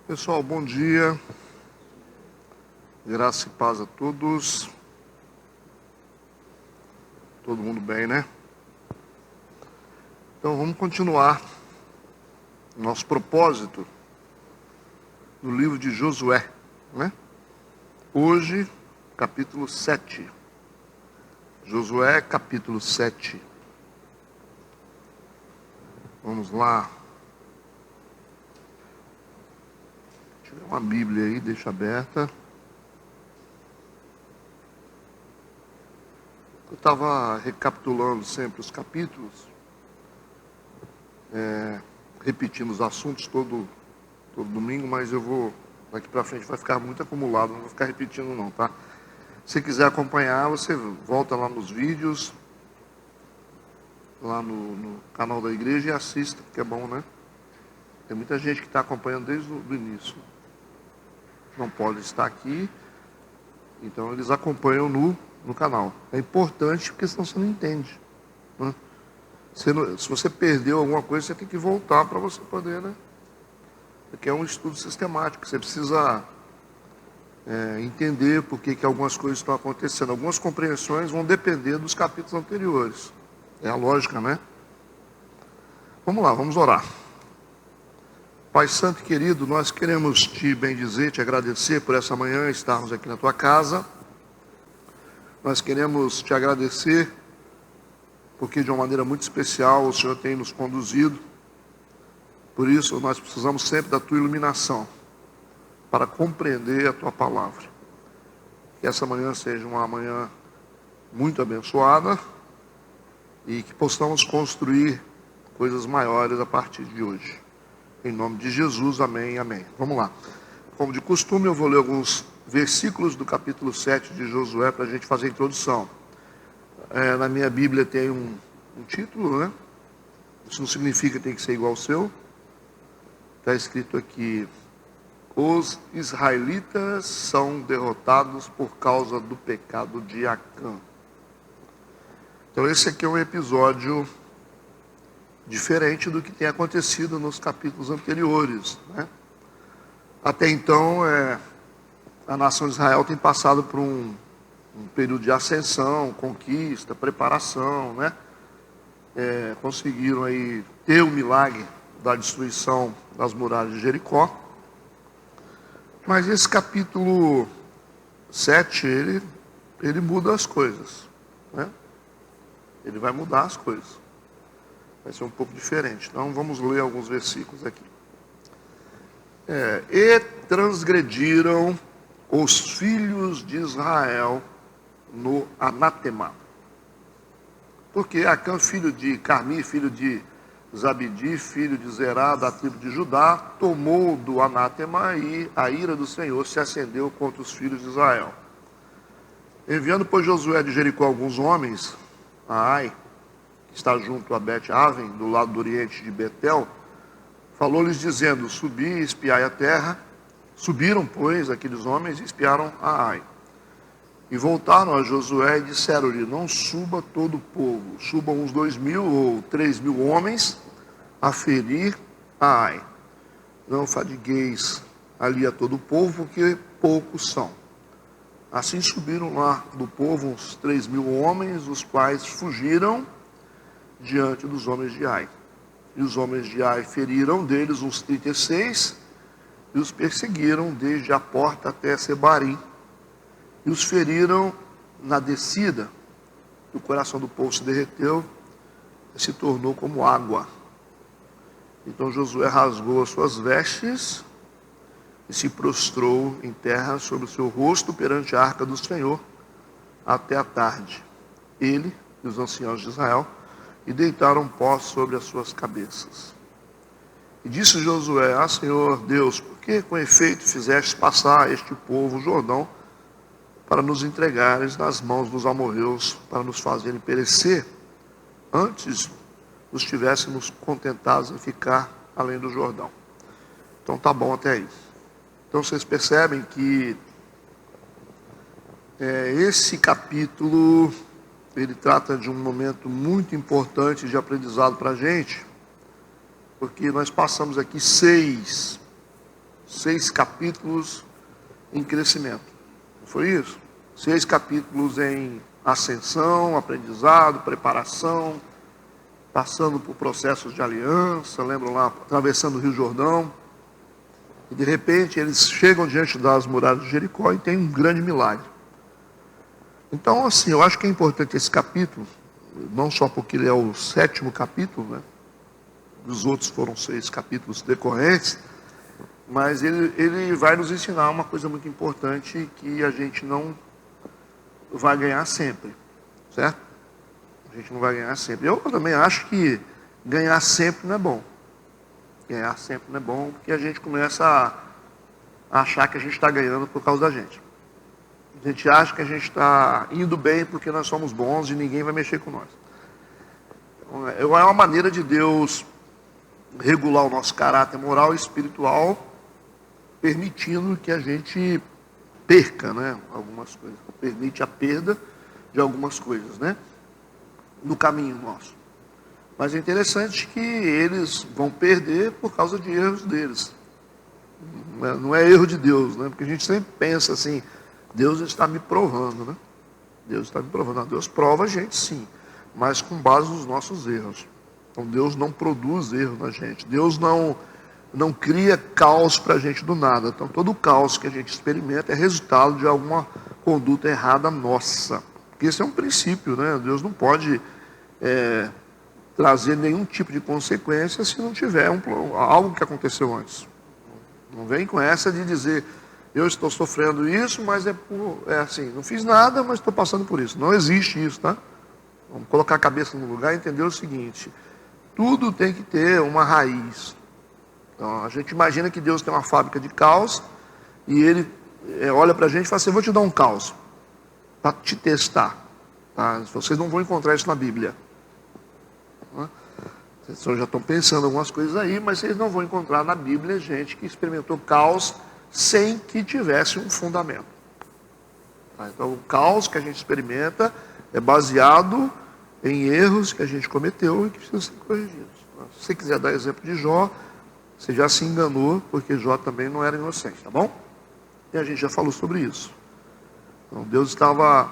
Pessoal, bom dia, graça e paz a todos, todo mundo bem, né? Então vamos continuar nosso propósito no livro de Josué, né? Hoje, capítulo 7, Josué capítulo 7, vamos lá. Se tiver uma Bíblia aí, deixa aberta. Eu estava recapitulando sempre os capítulos, repetindo os assuntos todo domingo, mas eu vou, daqui para frente vai ficar muito acumulado, não vou ficar repetindo não, tá? Se quiser acompanhar, você volta lá nos vídeos, lá no canal da igreja e assista, que é bom, né? Tem muita gente que está acompanhando desde o início. Não pode estar aqui, então eles acompanham no canal. É importante porque senão você não entende, né? Se você perdeu alguma coisa, você tem que voltar para você poder, né? Porque é um estudo sistemático, você precisa entender por que algumas coisas estão acontecendo. Algumas compreensões vão depender dos capítulos anteriores. É a lógica, né? Vamos lá, vamos orar. Pai Santo e querido, nós queremos te bendizer, te agradecer por essa manhã estarmos aqui na tua casa. Nós queremos te agradecer porque de uma maneira muito especial o Senhor tem nos conduzido. Por isso nós precisamos sempre da tua iluminação para compreender a tua palavra. Que essa manhã seja uma manhã muito abençoada e que possamos construir coisas maiores a partir de hoje. Em nome de Jesus, amém e amém. Vamos lá. Como de costume, eu vou ler alguns versículos do capítulo 7 de Josué para a gente fazer a introdução. Na minha Bíblia tem um título, né? Isso não significa que tem que ser igual ao seu. Está escrito aqui: os israelitas são derrotados por causa do pecado de Acã. Então esse aqui é um episódio diferente do que tem acontecido nos capítulos anteriores, né? Até então, a nação de Israel tem passado por um período de ascensão, conquista, preparação, né? Conseguiram aí ter o milagre da destruição das muralhas de Jericó. Mas esse capítulo 7, ele muda as coisas, né? Ele vai mudar as coisas. Vai ser um pouco diferente. Então vamos ler alguns versículos aqui. E transgrediram os filhos de Israel no anátema. Porque Acã, filho de Carmi, filho de Zabdi, filho de Zerá, da tribo de Judá, tomou do anátema e a ira do Senhor se acendeu contra os filhos de Israel. Enviando, pois, Josué de Jericó alguns homens a Ai, que está junto a Bet-Aven, do lado do oriente de Betel, falou-lhes dizendo: subi e espiai a terra. Subiram, pois, aqueles homens e espiaram a Ai. E voltaram a Josué e disseram-lhe: não suba todo o povo, subam uns 2.000 ou 3.000 homens a ferir a Ai. Não fadigueis ali a todo o povo, porque poucos são. Assim subiram lá do povo uns 3.000 homens, os quais fugiram diante dos homens de Ai. E os homens de Ai feriram deles uns 36, e os perseguiram desde a porta até Sebarim. E os feriram na descida. O coração do povo se derreteu e se tornou como água. Então Josué rasgou as suas vestes e se prostrou em terra sobre o seu rosto perante a arca do Senhor até a tarde. Ele e os anciãos de Israel, e deitaram pó sobre as suas cabeças. E disse Josué: ah, Senhor Deus, por que com efeito fizeste passar este povo o Jordão para nos entregares nas mãos dos amorreus, para nos fazerem perecer, antes nos tivéssemos contentados em ficar além do Jordão? Então tá bom até aí. Então vocês percebem que esse capítulo, ele trata de um momento muito importante de aprendizado para a gente, porque nós passamos aqui seis 6 capítulos em crescimento. Não foi isso? 6 capítulos em ascensão, aprendizado, preparação, passando por processos de aliança, lembram lá, atravessando o Rio Jordão. E de repente eles chegam diante das muralhas de Jericó e tem um grande milagre. Então, assim, eu acho que é importante esse capítulo, não só porque ele é o 7º capítulo, né? Os outros foram 6 capítulos decorrentes, mas ele vai nos ensinar uma coisa muito importante que a gente não vai ganhar sempre, certo? A gente não vai ganhar sempre. Eu também acho que ganhar sempre não é bom. Ganhar sempre não é bom, porque a gente começa a achar que a gente está ganhando por causa da gente. A gente acha que a gente está indo bem porque nós somos bons e ninguém vai mexer com nós. Então, é uma maneira de Deus regular o nosso caráter moral e espiritual, permitindo que a gente perca, né, algumas coisas. Permite a perda de algumas coisas, né, no caminho nosso. Mas é interessante que eles vão perder por causa de erros deles. Não é erro de Deus, né? Porque a gente sempre pensa assim, Deus está me provando, né? Deus está me provando. Não, Deus prova a gente sim, mas com base nos nossos erros. Então Deus não produz erro na gente. Deus não cria caos para a gente do nada. Então todo o caos que a gente experimenta é resultado de alguma conduta errada nossa. Porque esse é um princípio, né? Deus não pode trazer nenhum tipo de consequência se não tiver algo que aconteceu antes. Não vem com essa de dizer, eu estou sofrendo isso, mas é assim, não fiz nada, mas estou passando por isso. Não existe isso, tá? Vamos colocar a cabeça no lugar e entender o seguinte, tudo tem que ter uma raiz. Então, a gente imagina que Deus tem uma fábrica de caos e Ele olha para a gente e fala assim, eu vou te dar um caos para te testar. Tá? Vocês não vão encontrar isso na Bíblia. Vocês já estão pensando algumas coisas aí, mas vocês não vão encontrar na Bíblia gente que experimentou caos sem que tivesse um fundamento. Tá? Então, o caos que a gente experimenta é baseado em erros que a gente cometeu e que precisam ser corrigidos. Se você quiser dar exemplo de Jó, você já se enganou, porque Jó também não era inocente, tá bom? E a gente já falou sobre isso. Então, Deus estava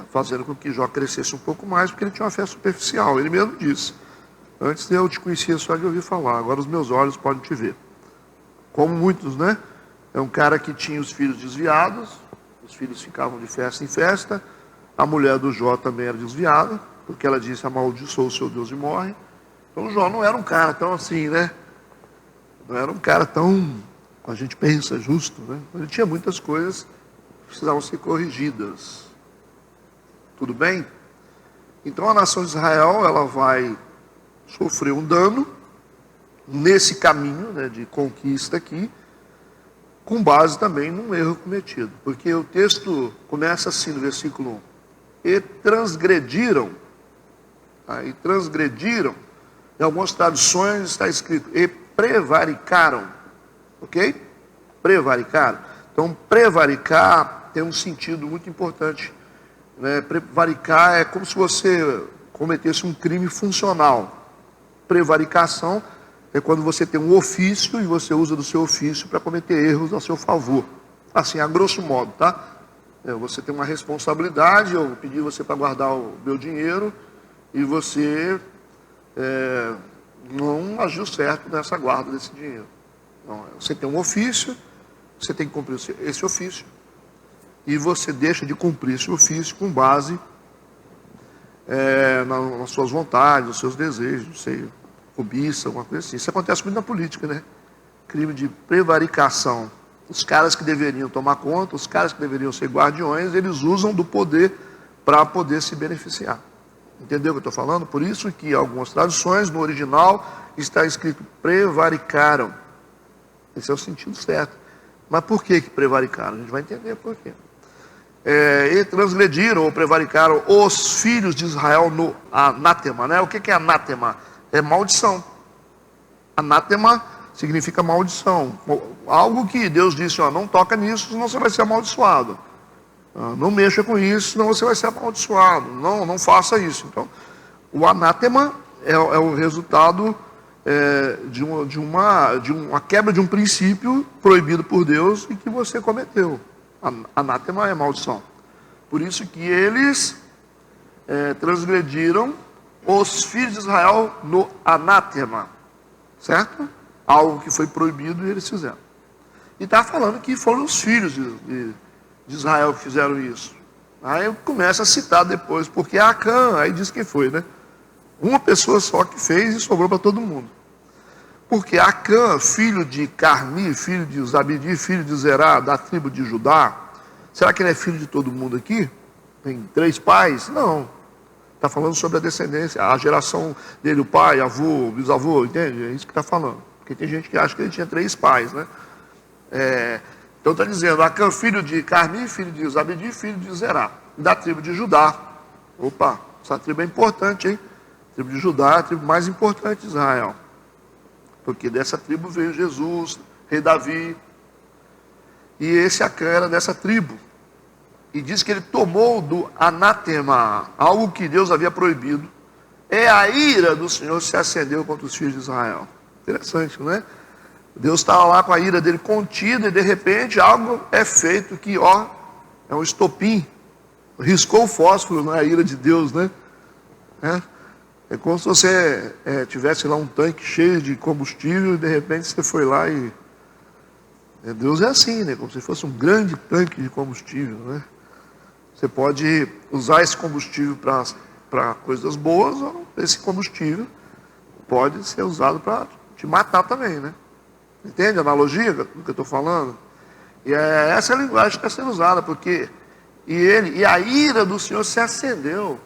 fazendo com que Jó crescesse um pouco mais, porque ele tinha uma fé superficial. Ele mesmo disse, antes eu te conhecia só de ouvir falar, agora os meus olhos podem te ver. Como muitos, né? É um cara que tinha os filhos desviados, os filhos ficavam de festa em festa, a mulher do Jó também era desviada, porque ela disse, amaldiçoa o seu Deus e morre. Então Jó não era um cara tão assim, né? Não era um cara tão, a gente pensa, justo, né? Ele tinha muitas coisas que precisavam ser corrigidas. Tudo bem? Então a nação de Israel, ela vai sofrer um dano nesse caminho, né, de conquista aqui, com base também num erro cometido. Porque o texto começa assim no versículo 1. E transgrediram. Aí transgrediram. Em algumas traduções está escrito e prevaricaram. Ok? Prevaricaram. Então prevaricar tem um sentido muito importante. Né? Prevaricar é como se você cometesse um crime funcional. Prevaricação é quando você tem um ofício e você usa do seu ofício para cometer erros a seu favor. Assim, a grosso modo, tá? Você tem uma responsabilidade, eu pedi você para guardar o meu dinheiro e você não agiu certo nessa guarda desse dinheiro. Então, você tem um ofício, você tem que cumprir esse ofício e você deixa de cumprir esse ofício com base nas suas vontades, nos seus desejos, não sei, cobiça, alguma coisa assim. Isso acontece muito na política, né? Crime de prevaricação. Os caras que deveriam tomar conta, os caras que deveriam ser guardiões, eles usam do poder para poder se beneficiar. Entendeu o que eu estou falando? Por isso que algumas traduções, no original, está escrito prevaricaram. Esse é o sentido certo. Mas por que prevaricaram? A gente vai entender por quê. E transgrediram ou prevaricaram os filhos de Israel no anátema, né? O que é anátema? É maldição. Anátema significa maldição. Algo que Deus disse, não toca nisso, senão você vai ser amaldiçoado. Não mexa com isso, senão você vai ser amaldiçoado. Não faça isso. Então, o anátema é o resultado de uma quebra de um princípio proibido por Deus e que você cometeu. Anátema é maldição. Por isso que eles transgrediram os filhos de Israel no anátema, certo? Algo que foi proibido e eles fizeram. E está falando que foram os filhos de Israel que fizeram isso. Aí começa a citar depois, porque Acã, aí diz quem foi, né? Uma pessoa só que fez e sobrou para todo mundo. Porque Acã, filho de Carmi, filho de Zabdi, filho de Zerá, da tribo de Judá, será que ele é filho de todo mundo aqui? Tem 3 pais? Não. Está falando sobre a descendência, a geração dele, o pai, avô, bisavô, entende? É isso que está falando. Porque tem gente que acha que ele tinha 3 pais, né? Então está dizendo, Acã, filho de Carmi, filho de Zabdi, filho de Zerá, da tribo de Judá. Opa, essa tribo é importante, hein? A tribo de Judá é a tribo mais importante de Israel. Porque dessa tribo veio Jesus, rei Davi. E esse Acã era dessa tribo. E diz que ele tomou do anátema, algo que Deus havia proibido. E a ira do Senhor se acendeu contra os filhos de Israel. Interessante, não é? Deus estava lá com a ira dele contida e de repente algo é feito que, é um estopim. Riscou o fósforo na ira de Deus, né? É como se você tivesse lá um tanque cheio de combustível e de repente você foi lá e... Deus é assim, né? Como se fosse um grande tanque de combustível, né? Você pode usar esse combustível para coisas boas, ou esse combustível pode ser usado para te matar também, né? Entende a analogia do que eu estou falando? E essa é a linguagem que está sendo usada, porque e a ira do Senhor se acendeu.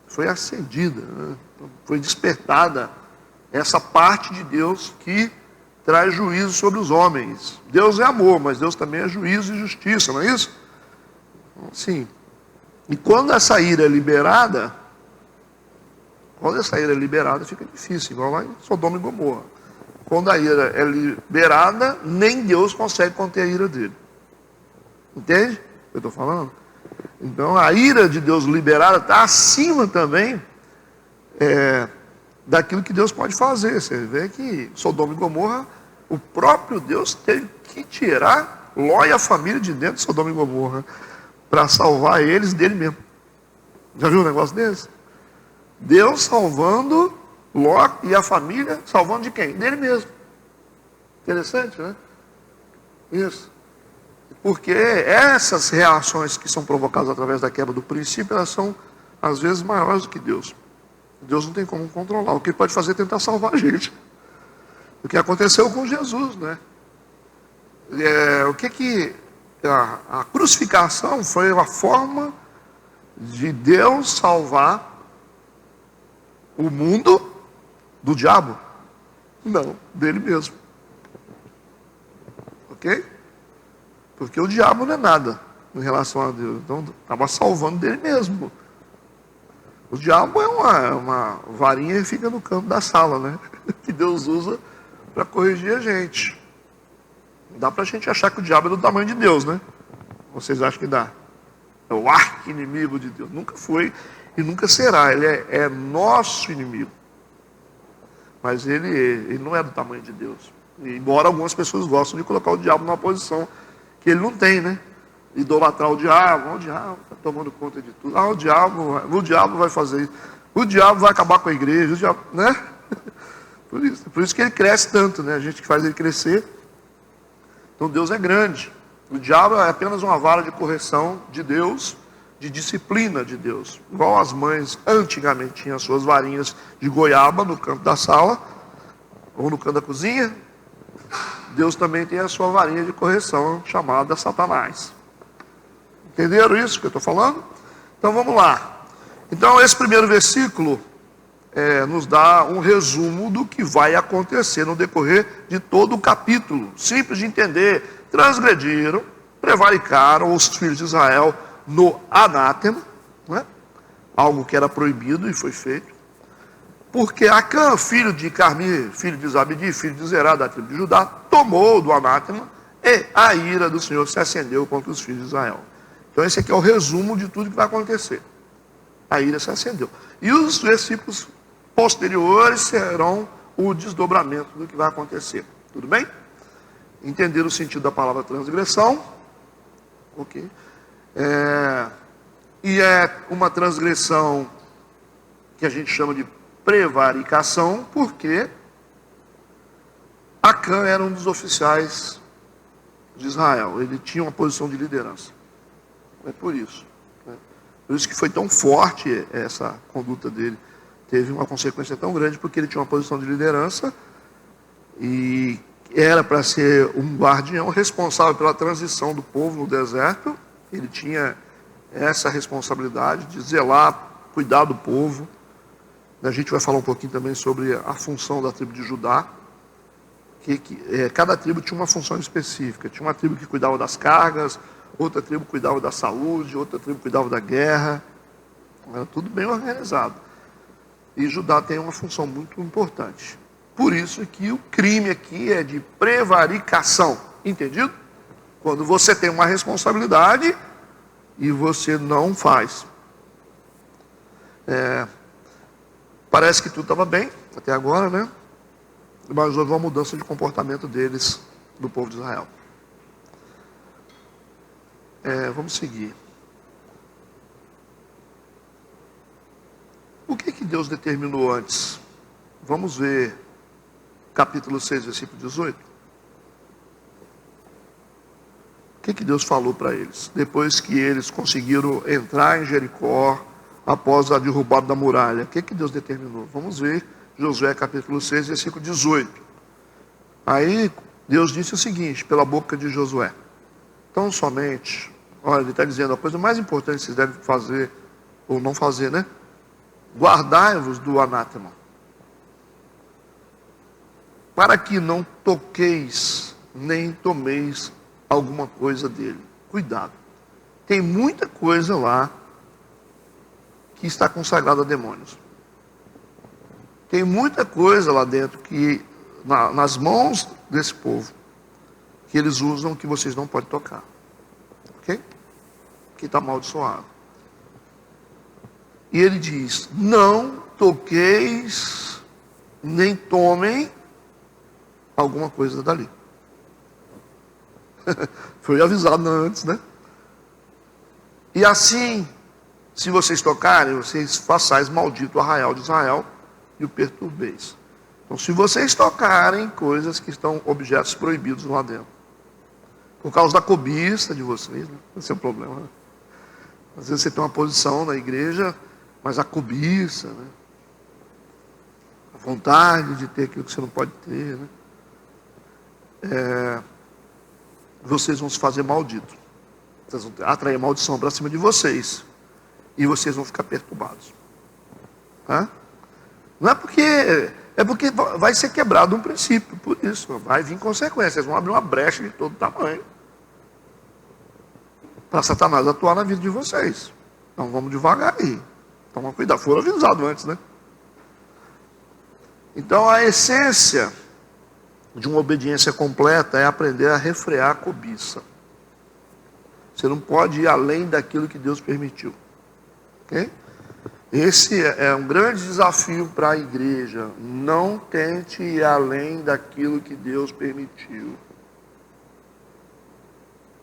Foi acendida, né? Foi despertada essa parte de Deus que traz juízo sobre os homens. Deus é amor, mas Deus também é juízo e justiça, não é isso? Sim. E quando essa ira é liberada, fica difícil, igual lá em Sodoma e Gomorra. Quando a ira é liberada, nem Deus consegue conter a ira dele. Entende o que eu estou falando? Então a ira de Deus liberada está acima também daquilo que Deus pode fazer. Você vê que Sodoma e Gomorra, o próprio Deus teve que tirar Ló e a família de dentro de Sodoma e Gomorra para salvar eles dele mesmo. Já viu um negócio desse? Deus salvando Ló e a família, salvando de quem? Dele mesmo. Interessante, né? Isso. Porque essas reações que são provocadas através da quebra do princípio, elas são, às vezes, maiores do que Deus. Deus não tem como controlar. O que ele pode fazer é tentar salvar a gente. O que aconteceu com Jesus, né? A crucificação foi uma forma de Deus salvar o mundo do diabo? Não, dele mesmo. Ok? Porque o diabo não é nada em relação a Deus. Então, estava salvando dele mesmo. O diabo é uma varinha que fica no canto da sala, né? Que Deus usa para corrigir a gente. Não dá para a gente achar que o diabo é do tamanho de Deus, né? Vocês acham que dá? É o arqui-inimigo de Deus. Nunca foi e nunca será. Ele é nosso inimigo. Mas ele não é do tamanho de Deus. E, embora algumas pessoas gostem de colocar o diabo numa posição que ele não tem, né? Idolatrar o diabo está tomando conta de tudo. O diabo vai fazer isso. O diabo vai acabar com a igreja, o diabo, né? Por isso que ele cresce tanto, né? A gente que faz ele crescer. Então Deus é grande. O diabo é apenas uma vara de correção de Deus, de disciplina de Deus. Igual as mães antigamente tinham as suas varinhas de goiaba no canto da sala, ou no canto da cozinha. Deus também tem a sua varinha de correção, chamada Satanás. Entenderam isso que eu estou falando? Então vamos lá. Então esse primeiro versículo nos dá um resumo do que vai acontecer no decorrer de todo o capítulo. Simples de entender. Transgrediram, prevaricaram os filhos de Israel no anátema, né? Algo que era proibido e foi feito. Porque Acã, filho de Carmi, filho de Zabdi, filho de Zerá, da tribo de Judá, tomou do anátema e a ira do Senhor se acendeu contra os filhos de Israel. Então esse aqui é o resumo de tudo que vai acontecer. A ira se acendeu. E os versículos posteriores serão o desdobramento do que vai acontecer. Tudo bem? Entender o sentido da palavra transgressão. Ok. E é uma transgressão que a gente chama de prevaricação, porque Acã era um dos oficiais de Israel. Ele tinha uma posição de liderança. É por isso. Por isso que foi tão forte essa conduta dele. Teve uma consequência tão grande, porque ele tinha uma posição de liderança e era para ser um guardião responsável pela transição do povo no deserto. Ele tinha essa responsabilidade de zelar, cuidar do povo. A gente vai falar um pouquinho também sobre a função da tribo de Judá. Cada tribo tinha uma função específica. Tinha uma tribo que cuidava das cargas, outra tribo cuidava da saúde, outra tribo cuidava da guerra. Era tudo bem organizado. E Judá tem uma função muito importante. Por isso que o crime aqui é de prevaricação. Entendido? Quando você tem uma responsabilidade e você não faz. Parece que tudo estava bem até agora, né? Mas houve uma mudança de comportamento deles, do povo de Israel. Vamos seguir. O que Deus determinou antes? Vamos ver capítulo 6, versículo 18. O que Deus falou para eles? Depois que eles conseguiram entrar em Jericó, após a derrubada da muralha. O que Deus determinou? Vamos ver Josué capítulo 6, versículo 18. Aí Deus disse o seguinte, pela boca de Josué. Tão somente, olha, ele está dizendo, a coisa mais importante que vocês devem fazer, ou não fazer, né? Guardai-vos do anátema, para que não toqueis, nem tomeis alguma coisa dele. Cuidado. Tem muita coisa lá que está consagrada a demônios. Tem muita coisa lá dentro que, nas mãos desse povo, que eles usam que vocês não podem tocar. Ok? Que está amaldiçoado. E ele diz, não toqueis, nem tomem alguma coisa dali. Foi avisado antes, né? E assim, se vocês tocarem, vocês façais maldito o arraial de Israel e o perturbeis. Então, se vocês tocarem coisas que estão objetos proibidos lá dentro, por causa da cobiça de vocês, né? Esse é o problema. Né? Às vezes você tem uma posição na igreja, mas a cobiça, né? A vontade de ter aquilo que você não pode ter, né? Vocês vão se fazer malditos. Vocês vão atrair maldição para cima de vocês. E vocês vão ficar perturbados. Tá? Não é porque... É porque vai ser quebrado um princípio. Por isso, vai vir consequências. Vão abrir uma brecha de todo tamanho. Para Satanás atuar na vida de vocês. Então vamos devagar aí. Toma cuidado. Foram avisados antes, né? Então a essência de uma obediência completa é aprender a refrear a cobiça. Você não pode ir além daquilo que Deus permitiu. Ok? Esse é um grande desafio para a igreja. Não tente ir além daquilo que Deus permitiu.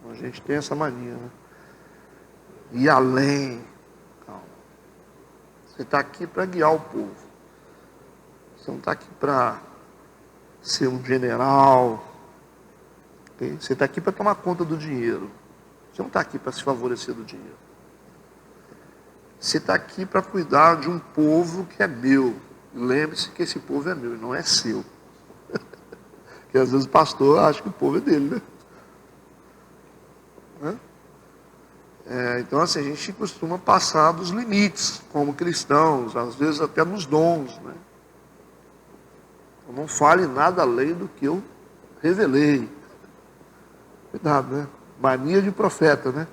A gente tem essa mania, né? Ir além. Calma. Você está aqui para guiar o povo. Você não está aqui para ser um general. Okay? Você está aqui para tomar conta do dinheiro. Você não está aqui para se favorecer do dinheiro. Você está aqui para cuidar de um povo que é meu. Lembre-se que esse povo é meu e não é seu. Porque às vezes o pastor acha que o povo é dele, né? Então assim, a gente costuma passar dos limites como cristãos, às vezes até nos dons, né? Não fale nada além do que eu revelei. Cuidado, né? Mania de profeta, né?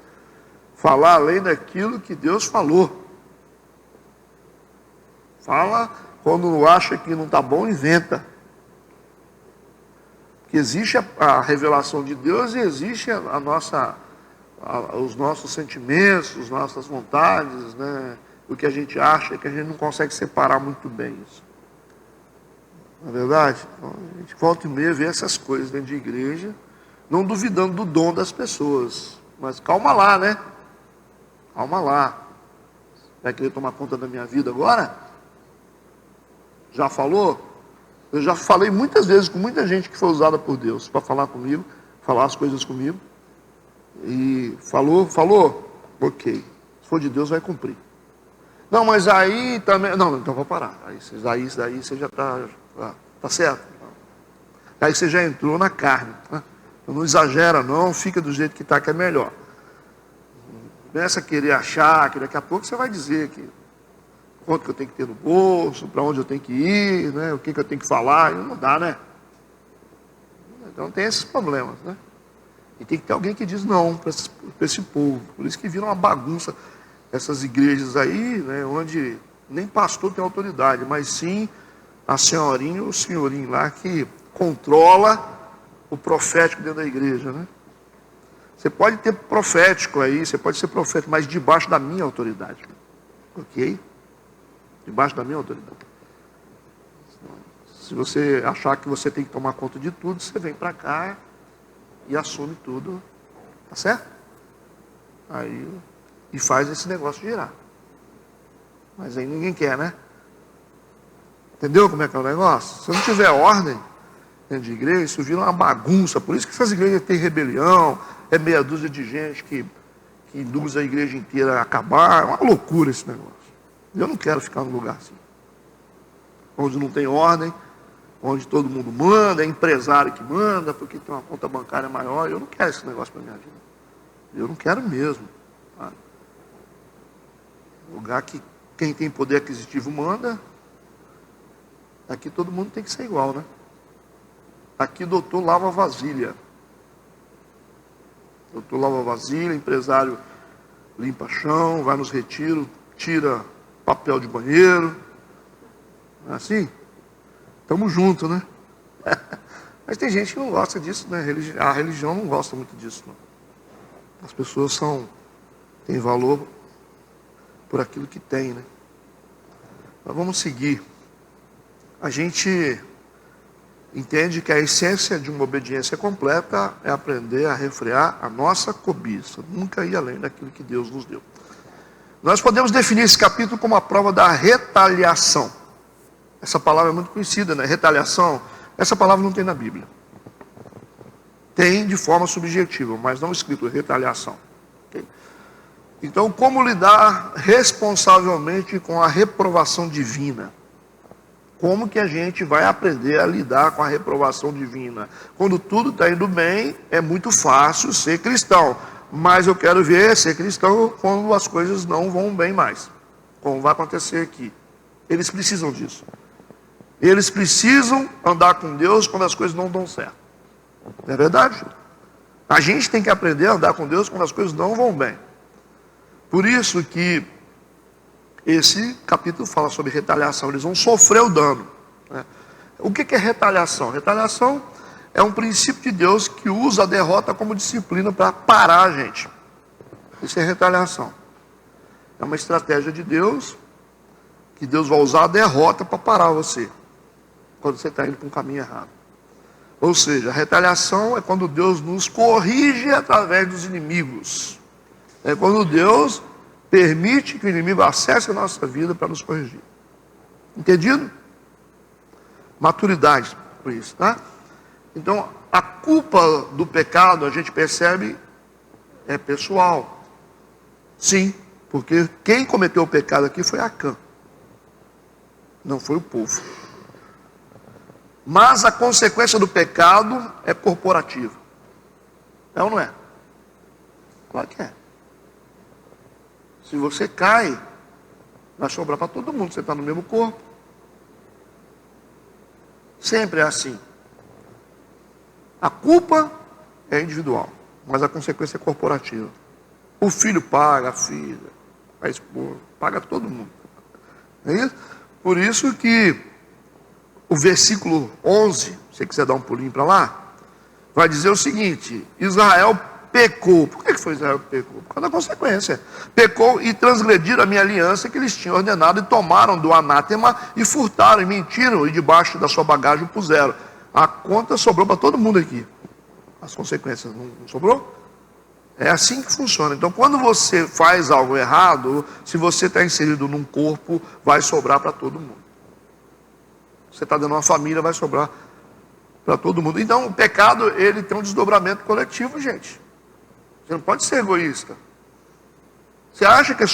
Falar além daquilo que Deus falou. Fala quando acha que não está bom, inventa. Porque existe a revelação de Deus e existe os nossos sentimentos, as nossas vontades, né? O que a gente acha que a gente não consegue separar muito bem isso. Não é verdade? Então, a gente volta e meia vê essas coisas dentro de igreja, não duvidando do dom das pessoas. Mas calma lá, né? Calma lá. Vai querer tomar conta da minha vida agora? Já falou? Eu já falei muitas vezes com muita gente que foi usada por Deus para falar comigo, falar as coisas comigo. E falou, ok. Se for de Deus, vai cumprir. Não, mas aí também. Não, então vou parar. Aí você já tá certo. Aí você já entrou na carne. Tá? Então não exagera, não, fica do jeito que está, que é melhor. Começa a querer achar que daqui a pouco você vai dizer que quanto que eu tenho que ter no bolso, para onde eu tenho que ir, né? O que eu tenho que falar, e não dá, né? Então tem esses problemas, né? E tem que ter alguém que diz não para esse povo. Por isso que vira uma bagunça essas igrejas aí, né? Onde nem pastor tem autoridade, mas sim a senhorinha ou o senhorinho lá que controla o profético dentro da igreja, né? Você pode ter profético aí, você pode ser profético, mas debaixo da minha autoridade. Ok? Debaixo da minha autoridade. Se você achar que você tem que tomar conta de tudo, você vem para cá e assume tudo. Tá certo? Aí, e faz esse negócio girar. Mas aí ninguém quer, né? Entendeu como é que é o negócio? Se não tiver ordem dentro de igreja, isso vira uma bagunça. Por isso que essas igrejas têm rebelião, é meia dúzia de gente que induz a igreja inteira a acabar. É uma loucura esse negócio. Eu não quero ficar num lugar assim. Onde não tem ordem, onde todo mundo manda, é empresário que manda, porque tem uma conta bancária maior. Eu não quero esse negócio para minha vida. Eu não quero mesmo. Tá? Lugar que quem tem poder aquisitivo manda. Aqui todo mundo tem que ser igual, né? Aqui o doutor lava vasilha. Doutor lava vasilha, empresário limpa chão, vai nos retiros, tira papel de banheiro. Não é assim? Estamos juntos, né? Mas tem gente que não gosta disso, né? A religião não gosta muito disso, não. As pessoas têm valor por aquilo que tem, né? Mas vamos seguir. A gente entende que a essência de uma obediência completa é aprender a refrear a nossa cobiça, nunca ir além daquilo que Deus nos deu. Nós podemos definir esse capítulo como a prova da retaliação. Essa palavra é muito conhecida, né? Retaliação. Essa palavra não tem na Bíblia. Tem de forma subjetiva, mas não escrito retaliação. Okay? Então, como lidar responsavelmente com a reprovação divina? Como que a gente vai aprender a lidar com a reprovação divina? Quando tudo está indo bem, é muito fácil ser cristão. Mas eu quero ver ser cristão quando as coisas não vão bem mais. Como vai acontecer aqui. Eles precisam disso. Eles precisam andar com Deus quando as coisas não dão certo. Não é verdade? A gente tem que aprender a andar com Deus quando as coisas não vão bem. Por isso que esse capítulo fala sobre retaliação. Eles vão sofrer o dano. Né? O que é retaliação? Retaliação é um princípio de Deus que usa a derrota como disciplina para parar a gente. Isso é retaliação. É uma estratégia de Deus, que Deus vai usar a derrota para parar você, quando você está indo para um caminho errado. Ou seja, a retaliação é quando Deus nos corrige através dos inimigos. É quando Deus permite que o inimigo acesse a nossa vida para nos corrigir. Entendido? Maturidade por isso, tá? Então, a culpa do pecado, a gente percebe, é pessoal. Sim, porque quem cometeu o pecado aqui foi Acã. Não foi o povo. Mas a consequência do pecado é corporativa. É ou não é? Claro que é. Se você cai, vai sobrar para todo mundo. Você está no mesmo corpo. Sempre é assim. A culpa é individual, mas a consequência é corporativa. O filho paga, a filha, a esposa, paga todo mundo. É isso? Por isso que o versículo 11, se você quiser dar um pulinho para lá, vai dizer o seguinte: Israel pecou. Por que foi Israel que pecou? Por causa da consequência. Pecou e transgrediram a minha aliança que eles tinham ordenado e tomaram do anátema e furtaram e mentiram e debaixo da sua bagagem o puseram. A conta sobrou para todo mundo aqui. As consequências não sobrou? É assim que funciona. Então, quando você faz algo errado, se você está inserido num corpo, vai sobrar para todo mundo. Você está dando uma família, vai sobrar para todo mundo. Então, o pecado, ele tem um desdobramento coletivo, gente. Você não pode ser egoísta. Você acha que a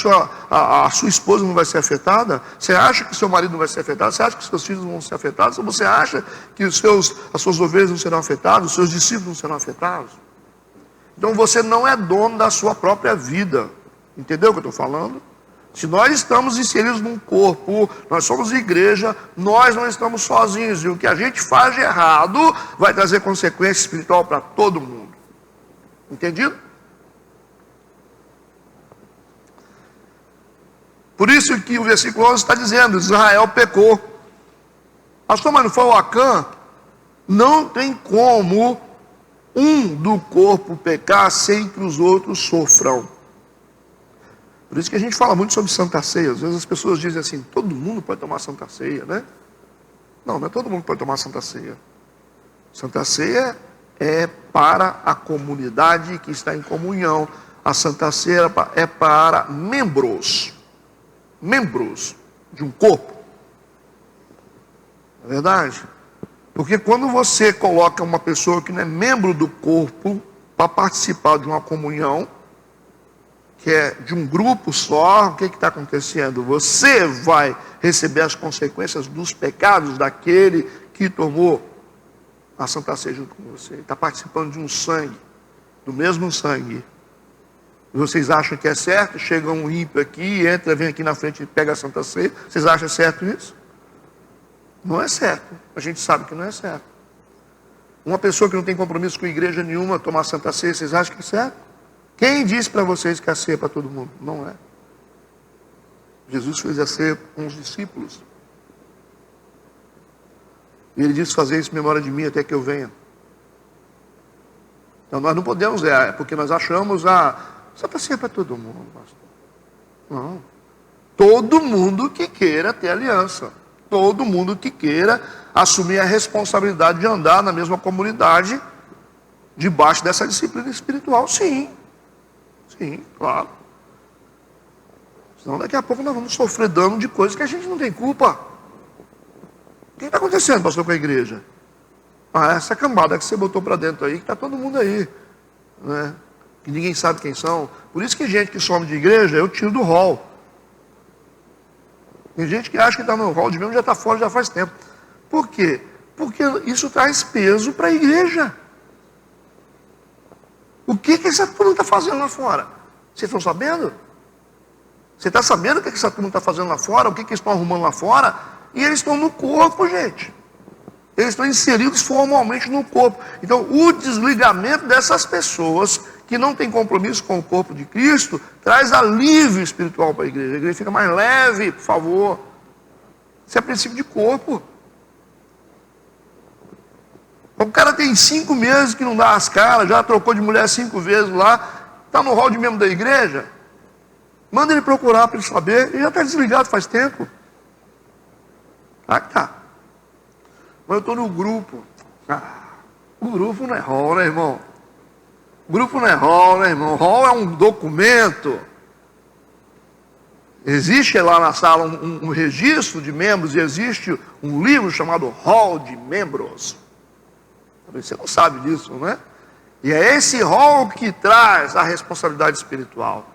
sua esposa não vai ser afetada? Você acha que seu marido não vai ser afetado? Você acha que seus filhos não vão ser afetados? Ou você acha que as suas ovelhas não serão afetadas? Os seus discípulos não serão afetados? Então você não é dono da sua própria vida. Entendeu o que eu estou falando? Se nós estamos inseridos num corpo, nós somos igreja, nós não estamos sozinhos. E o que a gente faz de errado vai trazer consequência espiritual para todo mundo. Entendido? Por isso que o versículo 11 está dizendo, Israel pecou. Pastor, mas não foi o Acã? Não tem como um do corpo pecar sem que os outros sofram. Por isso que a gente fala muito sobre Santa Ceia. Às vezes as pessoas dizem assim, todo mundo pode tomar Santa Ceia, né? Não, não é todo mundo pode tomar Santa Ceia. Santa Ceia é para a comunidade que está em comunhão. A Santa Ceia é para membros de um corpo. Não é verdade? Porque quando você coloca uma pessoa que não é membro do corpo para participar de uma comunhão, que é de um grupo só, o que está acontecendo? Você vai receber as consequências dos pecados daquele que tomou a Santa Ceia junto com você. Está participando de um sangue, do mesmo sangue. Vocês acham que é certo? Chega um ímpio aqui, entra, vem aqui na frente e pega a Santa Ceia. Vocês acham certo isso? Não é certo. A gente sabe que não é certo. Uma pessoa que não tem compromisso com igreja nenhuma tomar Santa Ceia, vocês acham que é certo? Quem disse para vocês que a ceia é para todo mundo? Não é. Jesus fez a ceia com os discípulos. E ele disse, fazer isso em memória de mim até que eu venha. Então nós não podemos, porque nós achamos Santa Ceia é para todo mundo, pastor. Não. Todo mundo que queira ter aliança. Todo mundo que queira assumir a responsabilidade de andar na mesma comunidade, debaixo dessa disciplina espiritual, sim. Sim, claro. Senão daqui a pouco nós vamos sofrer dano de coisas que a gente não tem culpa. O que está acontecendo, pastor, com a igreja? Essa cambada que você botou para dentro aí, que está todo mundo aí, né? Que ninguém sabe quem são. Por isso que gente que some de igreja, eu tiro do hall. Tem gente que acha que está no hall de mesmo, já está fora, já faz tempo. Por quê? Porque isso traz peso para a igreja. O que essa turma está fazendo lá fora? Vocês estão sabendo? Você está sabendo o que essa turma está fazendo lá fora? O que eles estão arrumando lá fora? E eles estão no corpo, gente. Eles estão inseridos formalmente no corpo. Então, o desligamento dessas pessoas que não têm compromisso com o corpo de Cristo traz alívio espiritual para a igreja. A igreja fica mais leve, por favor. Isso é princípio de corpo. O cara tem 5 meses que não dá as caras, já trocou de mulher 5 vezes lá, está no hall de membro da igreja. Manda ele procurar para ele saber, ele já está desligado faz tempo. Tá. Mas eu estou no grupo. O grupo não é hall, né, irmão? O grupo não é hall, né, irmão? Hall é um documento. Existe lá na sala um registro de membros e existe um livro chamado Hall de Membros. Você não sabe disso, não é? E é esse rol que traz a responsabilidade espiritual.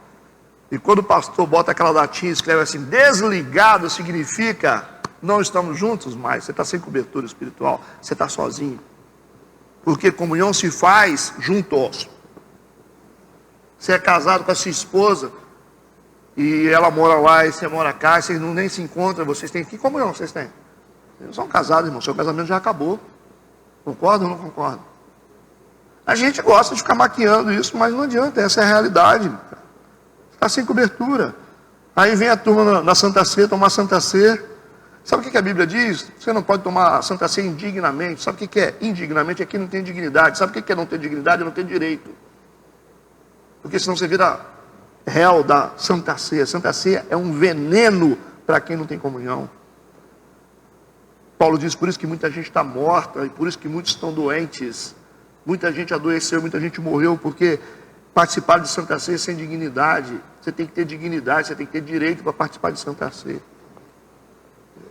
E quando o pastor bota aquela datinha e escreve assim, desligado, significa não estamos juntos mais. Você está sem cobertura espiritual, você está sozinho. Porque comunhão se faz juntos. Você é casado com a sua esposa e ela mora lá e você mora cá, e vocês não nem se encontram, vocês têm que comunhão vocês têm? Vocês não são casados, irmão, seu casamento já acabou. Concorda ou não concorda? A gente gosta de ficar maquiando isso, mas não adianta, essa é a realidade. Está sem cobertura. Aí vem a turma na Santa Ceia, tomar Santa Ceia. Sabe o que a Bíblia diz? Você não pode tomar Santa Ceia indignamente. Sabe o que é indignamente? Aqui não tem dignidade. Sabe o que é não ter dignidade? É não ter direito. porque senão você vira réu da Santa Ceia. Santa Ceia é um veneno para quem não tem comunhão. Paulo diz, por isso que muita gente está morta, e por isso que muitos estão doentes. Muita gente adoeceu, muita gente morreu, porque participar de Santa Ceia sem dignidade. Você tem que ter dignidade, você tem que ter direito para participar de Santa Ceia.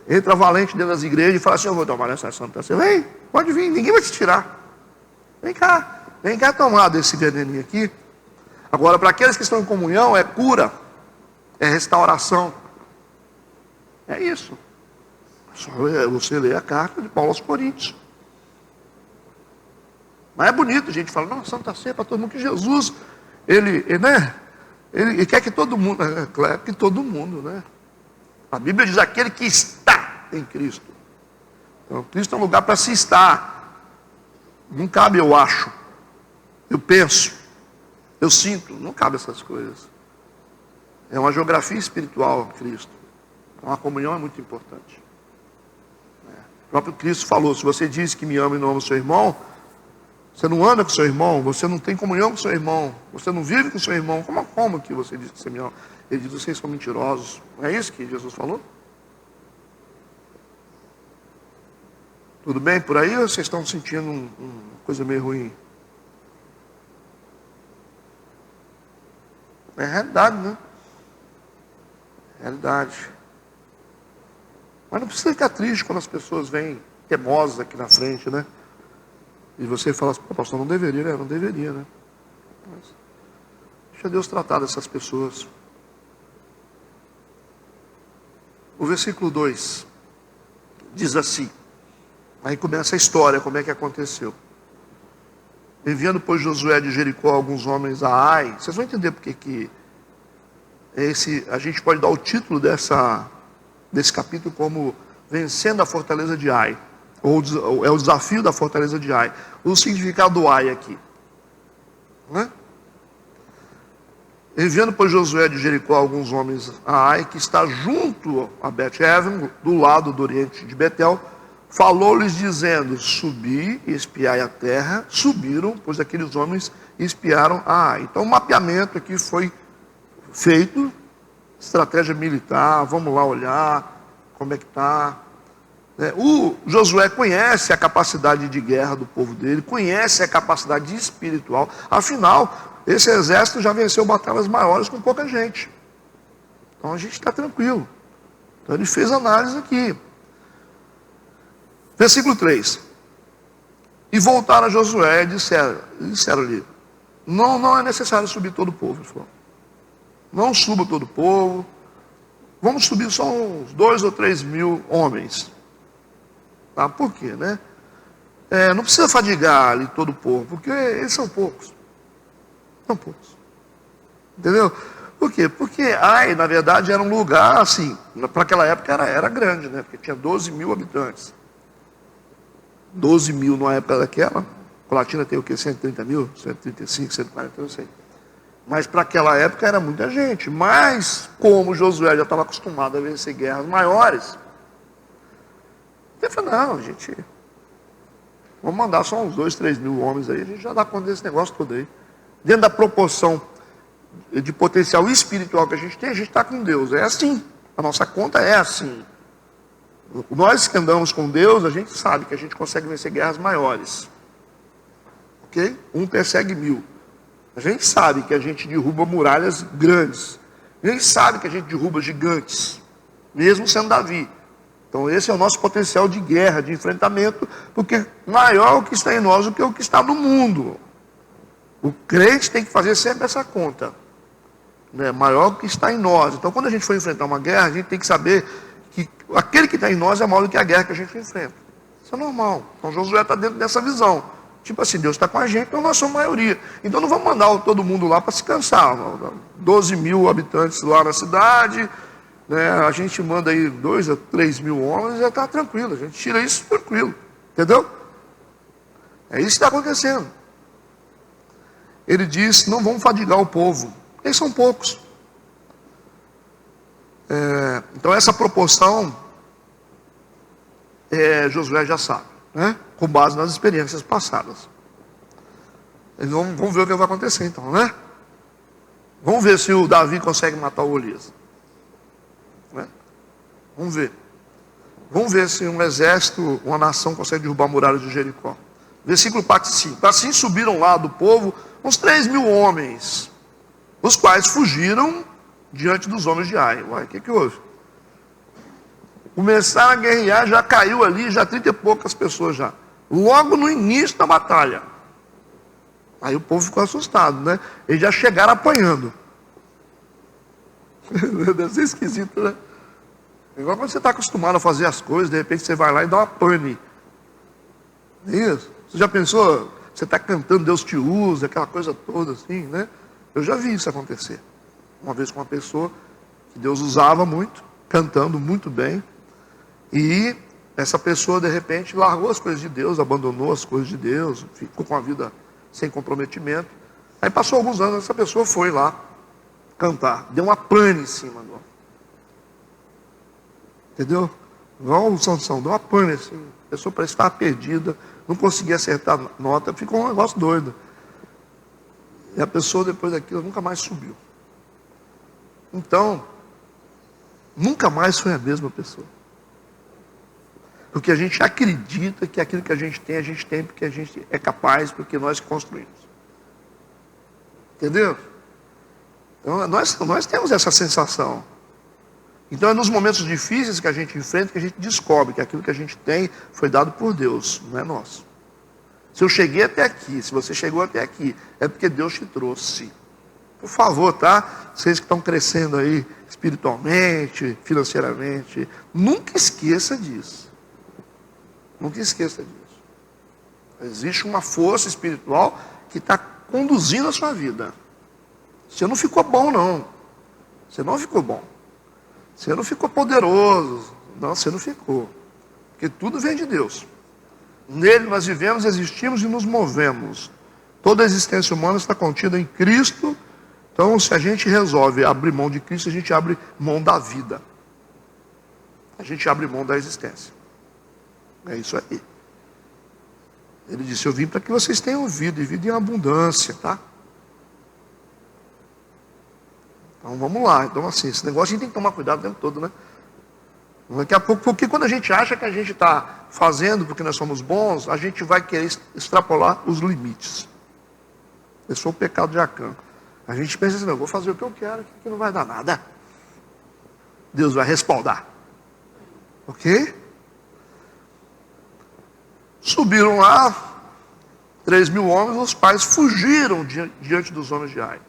Entra valente dentro das igrejas e fala assim, eu vou tomar essa Santa Ceia. Vem, pode vir, ninguém vai te tirar. Vem cá tomar desse veneninho aqui. Agora, para aqueles que estão em comunhão, é cura, é restauração. É isso. Só você lê a carta de Paulo aos Coríntios. Mas é bonito, a gente fala, não, Santa Ceia para todo mundo, que Jesus, ele quer que todo mundo, claro que todo mundo, né? A Bíblia diz, aquele que está em Cristo. Então, Cristo é um lugar para se estar. Não cabe eu acho, eu penso, eu sinto, não cabe essas coisas. É uma geografia espiritual, Cristo. Então a comunhão é muito importante. O próprio Cristo falou, se você diz que me ama e não ama o seu irmão, você não anda com o seu irmão, você não tem comunhão com o seu irmão, você não vive com o seu irmão, como que você diz que você me ama? Ele diz, vocês são mentirosos. Não é isso que Jesus falou? Tudo bem por aí ou vocês estão sentindo uma coisa meio ruim? É realidade, né? É realidade. Mas não precisa ficar triste quando as pessoas vêm teimosas aqui na frente, né? E você fala assim, pastor, não deveria, né? Não deveria, né? Mas deixa Deus tratar dessas pessoas. O versículo 2 diz assim, aí começa a história, como é que aconteceu. Enviando, pois, Josué de Jericó alguns homens a Ai. Vocês vão entender porque que a gente pode dar o título desse capítulo como vencendo a fortaleza de Ai. Ou é o desafio da fortaleza de Ai. O significado do Ai aqui. Né? Enviando, pois, Josué de Jericó alguns homens a Ai, que está junto a Bet-Aven, do lado do oriente de Betel, falou-lhes dizendo, subi e espiai a terra. Subiram, pois aqueles homens espiaram a Ai. Então o mapeamento aqui foi feito, estratégia militar, vamos lá olhar como é que está. O Josué conhece a capacidade de guerra do povo dele, conhece a capacidade espiritual, afinal, esse exército já venceu batalhas maiores com pouca gente. Então a gente está tranquilo. Então ele fez análise aqui. Versículo 3. E voltaram a Josué e disseram-lhe, não é necessário subir todo o povo. Ele falou, não suba todo o povo, vamos subir só uns 2 ou 3 mil homens. Tá? Por quê, né? Não precisa fadigar ali todo o povo, porque eles são poucos. São poucos. Entendeu? Por quê? Porque Ai, na verdade, era um lugar, assim, para aquela época era grande, né? Porque tinha 12 mil habitantes. 12 mil na época daquela, Colatina tem o quê? 130 mil? 135, 140, não sei. Mas para aquela época era muita gente. Mas, como Josué já estava acostumado a vencer guerras maiores, ele falou, não, gente, vamos mandar só uns 2, 3 mil homens aí, a gente já dá conta desse negócio todo aí. Dentro da proporção de potencial espiritual que a gente tem, a gente está com Deus. É assim, a nossa conta é assim. Nós que andamos com Deus, a gente sabe que a gente consegue vencer guerras maiores. Ok? Um persegue 1000. A gente sabe que a gente derruba muralhas grandes. A gente sabe que a gente derruba gigantes, mesmo sendo Davi. Então esse é o nosso potencial de guerra, de enfrentamento, porque maior o que está em nós do que o que está no mundo. O crente tem que fazer sempre essa conta, né? Maior o que está em nós. Então quando a gente for enfrentar uma guerra, a gente tem que saber que aquele que está em nós é maior do que a guerra que a gente enfrenta. Isso é normal. Então Josué está dentro dessa visão. Tipo assim, Deus está com a gente, então nós somos maioria. Então não vamos mandar todo mundo lá para se cansar. 12 mil habitantes lá na cidade, né? A gente manda aí 2 a 3 mil homens e já está tranquilo. A gente tira isso tranquilo. Entendeu? É isso que está acontecendo. Ele diz, não vamos fadigar o povo. Eles são poucos. Então essa proporção, Josué já sabe, né? Com base nas experiências passadas. Vamos ver o que vai acontecer então, né? Vamos ver se o Davi consegue matar o Golias. Né? Vamos ver. Vamos ver se um exército, uma nação consegue derrubar a muralha de Jericó. Versículo 5. Assim subiram lá do povo uns 3.000 homens, os quais fugiram diante dos homens de Ai. Uai, o que houve? Começaram a guerrear, já caiu ali, já 30 e poucas pessoas já. Logo no início da batalha. Aí o povo ficou assustado, né? Eles já chegaram apanhando. Deve ser esquisito, né? Igual quando você está acostumado a fazer as coisas, de repente você vai lá e dá uma pane. É isso? Você já pensou? Você está cantando, Deus te usa, aquela coisa toda assim, né? Eu já vi isso acontecer. Uma vez com uma pessoa que Deus usava muito, cantando muito bem. E essa pessoa, de repente, largou as coisas de Deus, abandonou as coisas de Deus, ficou com a vida sem comprometimento. Aí passou alguns anos, essa pessoa foi lá cantar. Deu uma pane em cima. Entendeu? Igual o Sansão, deu uma pane assim. A pessoa parece estar perdida, não conseguia acertar a nota, ficou um negócio doido. E a pessoa, depois daquilo, nunca mais subiu. Então, nunca mais foi a mesma pessoa. Porque a gente acredita que aquilo que a gente tem porque a gente é capaz, porque nós construímos. Entendeu? Então, nós temos essa sensação. Então é nos momentos difíceis que a gente enfrenta que a gente descobre que aquilo que a gente tem foi dado por Deus, não é nosso. Se eu cheguei até aqui, se você chegou até aqui, é porque Deus te trouxe. Por favor, tá? Vocês que estão crescendo aí espiritualmente, financeiramente, nunca esqueça disso. Nunca esqueça disso. Existe uma força espiritual que está conduzindo a sua vida. Você não ficou bom, não. Você não ficou bom. Você não ficou poderoso. Não, você não ficou. Porque tudo vem de Deus. Nele nós vivemos, existimos e nos movemos. Toda a existência humana está contida em Cristo. Então, se a gente resolve abrir mão de Cristo, a gente abre mão da vida. A gente abre mão da existência. É isso aí. Ele disse, eu vim para que vocês tenham vida, e vida em abundância, tá? Então, vamos lá. Então, assim, esse negócio a gente tem que tomar cuidado o tempo todo, né? Daqui a pouco, porque quando a gente acha que a gente está fazendo porque nós somos bons, a gente vai querer extrapolar os limites. Esse foi o pecado de Acã. A gente pensa assim, não, eu vou fazer o que eu quero, que não vai dar nada. Deus vai respaldar. Ok? Subiram lá, 3.000 homens, os pais fugiram diante dos homens de Ai.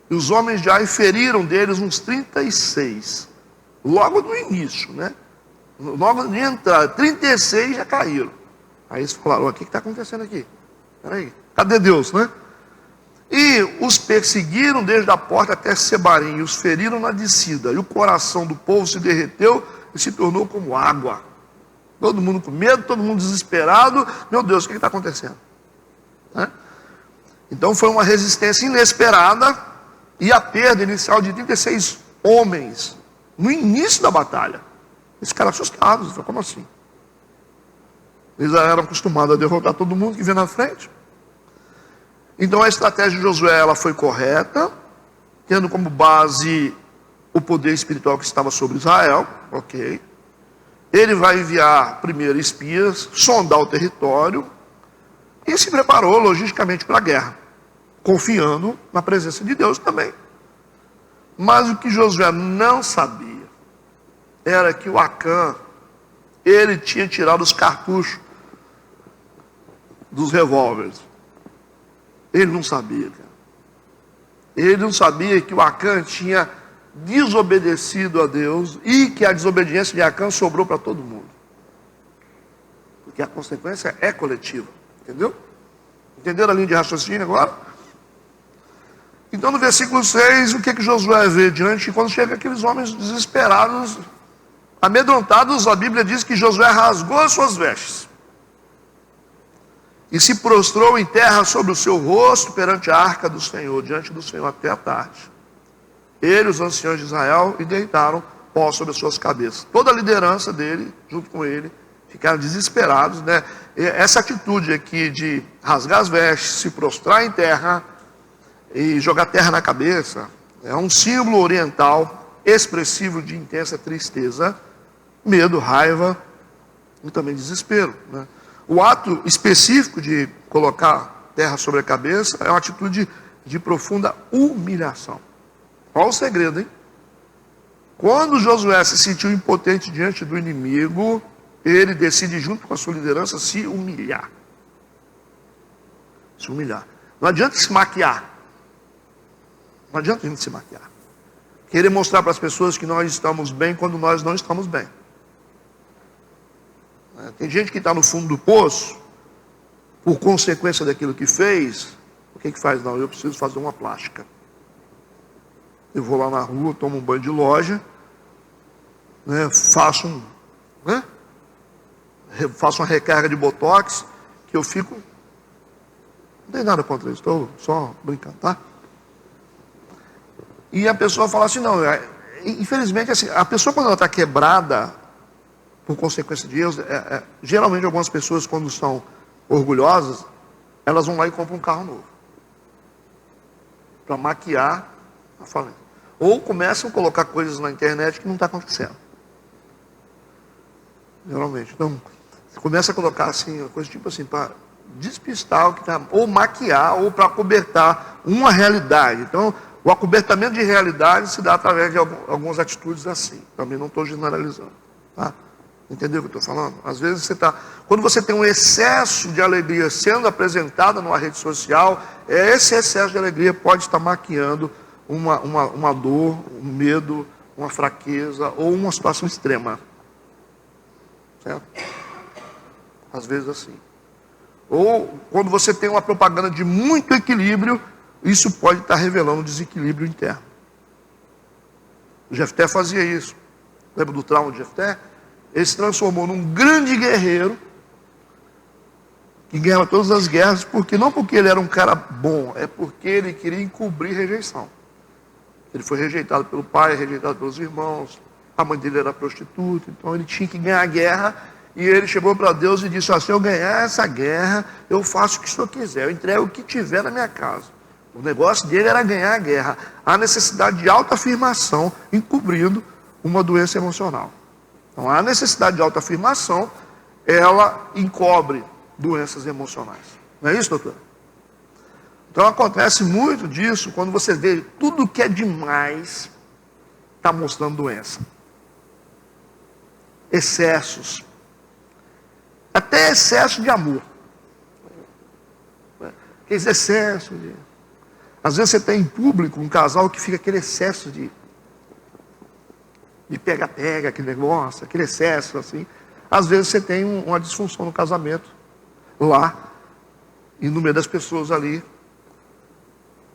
E os homens de Ai feriram deles uns 36. Logo no início, né? Logo de entrada, 36 já caíram. Aí eles falaram, o que está acontecendo aqui? Peraí, cadê Deus, né? E os perseguiram desde a porta até Sebarim, e os feriram na descida. E o coração do povo se derreteu e se tornou como água. Todo mundo com medo, todo mundo desesperado. Meu Deus, o que está acontecendo? Né? Então foi uma resistência inesperada e a perda inicial de 36 homens no início da batalha. Eles ficaram assustados. Como assim? Eles já eram acostumados a derrotar todo mundo que vinha na frente. Então a estratégia de Josué ela foi correta, tendo como base o poder espiritual que estava sobre Israel. Ok. Ele vai enviar primeiro espias, sondar o território e se preparou logisticamente para a guerra, confiando na presença de Deus também. Mas o que Josué não sabia era que o Acã, ele tinha tirado os cartuchos dos revólveres. Ele não sabia, cara. Ele não sabia que o Acã tinha desobedecido a Deus e que a desobediência de Acã sobrou para todo mundo. Porque a consequência é coletiva. Entendeu? Entenderam a linha de raciocínio agora? Então no versículo 6, o que Josué vê diante? Quando chega aqueles homens desesperados, amedrontados, a Bíblia diz que Josué rasgou as suas vestes e se prostrou em terra sobre o seu rosto perante a arca do Senhor, diante do Senhor até a tarde. Ele, os anciãos de Israel, e deitaram pó sobre as suas cabeças. Toda a liderança dele, junto com ele, ficaram desesperados, né? E essa atitude aqui de rasgar as vestes, se prostrar em terra, e jogar terra na cabeça. É um símbolo oriental expressivo de intensa tristeza, medo, raiva e também desespero, né? O ato específico de colocar terra sobre a cabeça é uma atitude de profunda humilhação. Olha o segredo, hein? Quando Josué se sentiu impotente diante do inimigo, ele decide, junto com a sua liderança, se humilhar. Se humilhar. Não adianta se maquiar. Não adianta a gente se maquiar. Querer mostrar para as pessoas que nós estamos bem quando nós não estamos bem. Tem gente que está no fundo do poço, por consequência daquilo que fez, o que faz? Não, eu preciso fazer uma plástica. Eu vou lá na rua, tomo um banho de loja, né, faço uma recarga de botox, que eu fico... Não tem nada contra isso, estou só brincando, tá? E a pessoa fala assim, não, infelizmente, assim, a pessoa quando ela está quebrada, por consequência de erros, geralmente algumas pessoas quando são orgulhosas, elas vão lá e compram um carro novo. Para maquiar a falência. Ou começam a colocar coisas na internet que não está acontecendo. Geralmente. Então, você começa a colocar assim, coisa tipo assim, para despistar o que está, ou maquiar, ou para acobertar uma realidade. Então, o acobertamento de realidade se dá através de algumas atitudes assim. Também não estou generalizando. Tá? Entendeu o que eu estou falando? Às vezes quando você tem um excesso de alegria sendo apresentada numa rede social, esse excesso de alegria pode estar maquiando uma dor, um medo, uma fraqueza ou uma situação extrema. Certo? Às vezes assim. Ou quando você tem uma propaganda de muito equilíbrio, isso pode estar revelando um desequilíbrio interno. O Jefté fazia isso. Lembra do trauma de Jefté? Ele se transformou num grande guerreiro que ganhava todas as guerras, não porque ele era um cara bom, é porque ele queria encobrir rejeição. Ele foi rejeitado pelo pai, rejeitado pelos irmãos, a mãe dele era prostituta, então ele tinha que ganhar a guerra, e ele chegou para Deus e disse, se eu ganhar essa guerra, eu faço o que o Senhor quiser, eu entrego o que tiver na minha casa. O negócio dele era ganhar a guerra, a necessidade de autoafirmação, encobrindo uma doença emocional. Então, a necessidade de autoafirmação, ela encobre doenças emocionais. Não é isso, doutor? Então, acontece muito disso quando você vê tudo que é demais está mostrando doença. Excessos. Até excesso de amor. Aqueles excessos de... Às vezes você tem em público um casal que fica aquele excesso de pega-pega, aquele negócio, aquele excesso assim. Às vezes você tem uma disfunção no casamento, lá, e no meio das pessoas ali,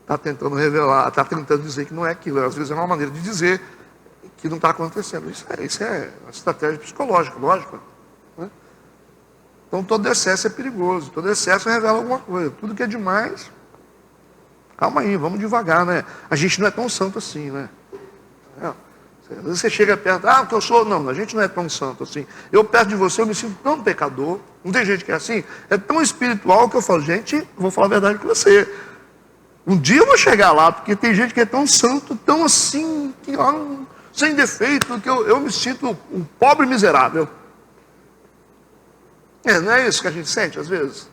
está tentando revelar, está tentando dizer que não é aquilo. Às vezes é uma maneira de dizer que não está acontecendo. Isso é uma estratégia psicológica, lógico. Né? Então todo excesso é perigoso, todo excesso revela alguma coisa. Tudo que é demais, calma aí, vamos devagar, né? A gente não é tão santo assim, né? Às vezes você chega perto, porque eu sou... Não, a gente não é tão santo assim. Eu perto de você, eu me sinto tão pecador. Não tem gente que é assim? É tão espiritual que eu falo, gente, vou falar a verdade com você. Um dia eu vou chegar lá, porque tem gente que é tão santo, tão assim, sem defeito, que eu me sinto um pobre miserável. Não é isso que a gente sente às vezes?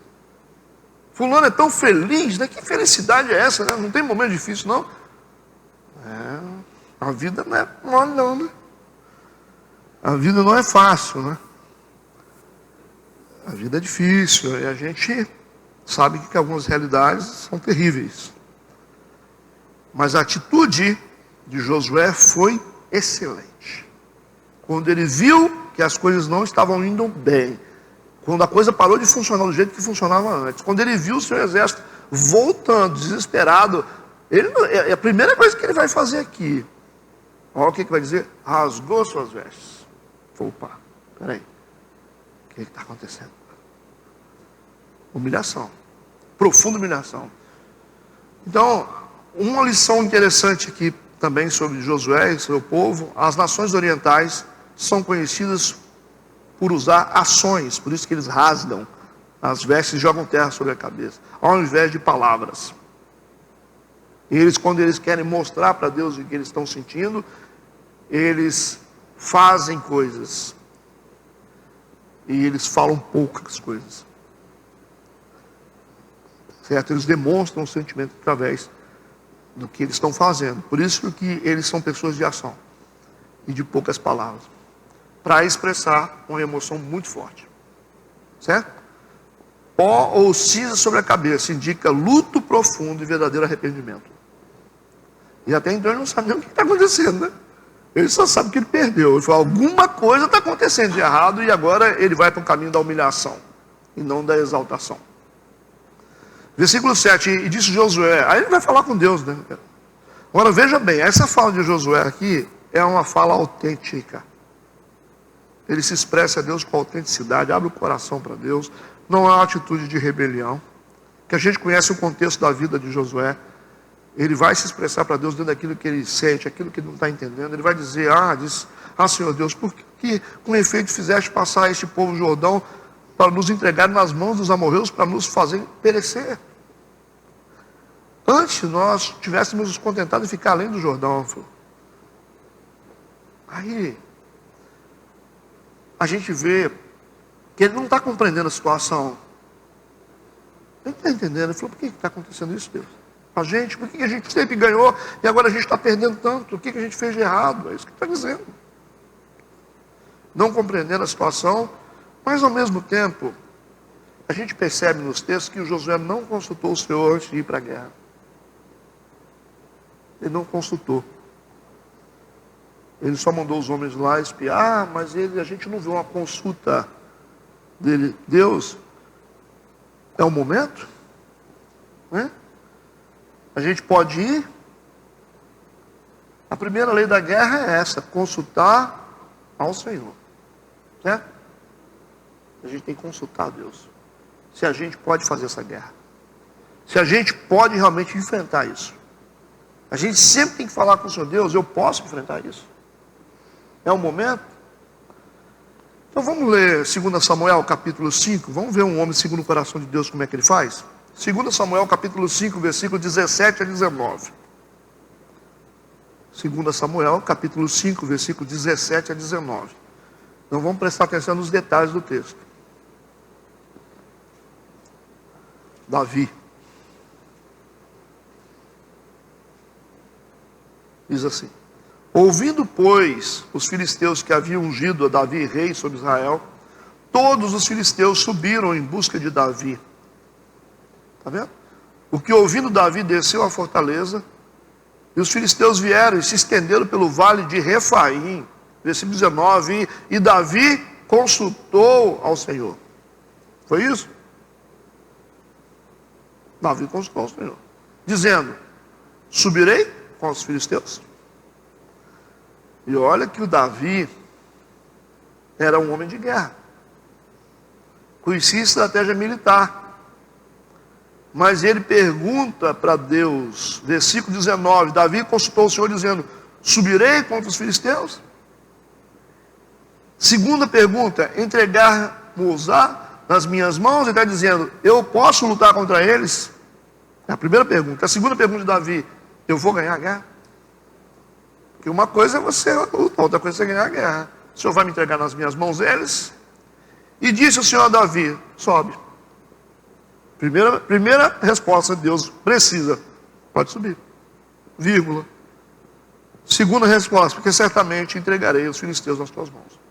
Fulano é tão feliz, né? Que felicidade é essa, né? Não tem momento difícil, não? A vida não é mole, não, né? A vida não é fácil, né? A vida é difícil e a gente sabe que algumas realidades são terríveis. Mas a atitude de Josué foi excelente. Quando ele viu que as coisas não estavam indo bem, quando a coisa parou de funcionar do jeito que funcionava antes, quando ele viu o seu exército voltando, desesperado, a primeira coisa que ele vai fazer aqui, olha o que vai dizer, rasgou suas vestes. Opa, peraí, o que está acontecendo? Humilhação, profunda humilhação. Então, uma lição interessante aqui também sobre Josué e seu povo, as nações orientais são conhecidas por usar ações, por isso que eles rasgam as vestes e jogam terra sobre a cabeça, ao invés de palavras. E eles, quando eles querem mostrar para Deus o que eles estão sentindo, eles fazem coisas. E eles falam poucas coisas. Certo? Eles demonstram o sentimento através do que eles estão fazendo. Por isso que eles são pessoas de ação e de poucas palavras, para expressar uma emoção muito forte. Certo? Pó ou cinza sobre a cabeça indica luto profundo e verdadeiro arrependimento. E até então ele não sabe nem o que está acontecendo, né? Ele só sabe que ele perdeu. Ele fala, alguma coisa está acontecendo de errado, e agora ele vai para o caminho da humilhação e não da exaltação. Versículo 7, e disse Josué, aí ele vai falar com Deus, né? Agora veja bem, essa fala de Josué aqui é uma fala autêntica. Ele se expressa a Deus com autenticidade, abre o coração para Deus, não é uma atitude de rebelião. Que a gente conhece o contexto da vida de Josué, ele vai se expressar para Deus dentro daquilo que ele sente, aquilo que ele não está entendendo. Ele vai dizer, Senhor Deus, por que com efeito fizeste passar este povo Jordão para nos entregar nas mãos dos amorreus, para nos fazer perecer? Antes nós tivéssemos nos contentado em ficar além do Jordão. Aí a gente vê que ele não está compreendendo a situação. Ele está entendendo. Ele falou, por que está acontecendo isso, Deus? A gente, por que a gente sempre ganhou e agora a gente está perdendo tanto? O que a gente fez de errado? É isso que ele está dizendo. Não compreendendo a situação, mas ao mesmo tempo, a gente percebe nos textos que o Josué não consultou o Senhor antes de ir para a guerra. Ele não consultou. Ele só mandou os homens lá espiar, mas a gente não viu uma consulta dele. Deus, é o momento? Né? A gente pode ir. A primeira lei da guerra é essa, consultar ao Senhor. Certo? A gente tem que consultar a Deus. Se a gente pode fazer essa guerra. Se a gente pode realmente enfrentar isso. A gente sempre tem que falar com o Senhor, Deus, eu posso enfrentar isso? É o momento? Então vamos ler 2 Samuel capítulo 5, vamos ver um homem segundo o coração de Deus, como é que ele faz? 2 Samuel capítulo 5, versículo 17 a 19. 2 Samuel capítulo 5, versículo 17 a 19. Então vamos prestar atenção nos detalhes do texto. Davi. Diz assim: ouvindo, pois, os filisteus que haviam ungido a Davi rei sobre Israel, todos os filisteus subiram em busca de Davi. Está vendo? O que ouvindo Davi desceu à fortaleza, e os filisteus vieram e se estenderam pelo vale de Refaim. Versículo 19, e Davi consultou ao Senhor. Foi isso? Davi consultou ao Senhor, dizendo, subirei com os filisteus? E olha que o Davi era um homem de guerra, conhecia estratégia militar, mas ele pergunta para Deus, versículo 19, Davi consultou o Senhor dizendo, subirei contra os filisteus? Segunda pergunta, entregar-vos nas minhas mãos? Ele está dizendo, eu posso lutar contra eles? É a primeira pergunta. A segunda pergunta de Davi, eu vou ganhar a guerra? Porque uma coisa é você lutar, outra coisa é você ganhar a guerra. O Senhor vai me entregar nas minhas mãos eles? E disse o Senhor a Davi, sobe. Primeira resposta de Deus, precisa, pode subir, vírgula. Segunda resposta, porque certamente entregarei os filisteus nas tuas mãos.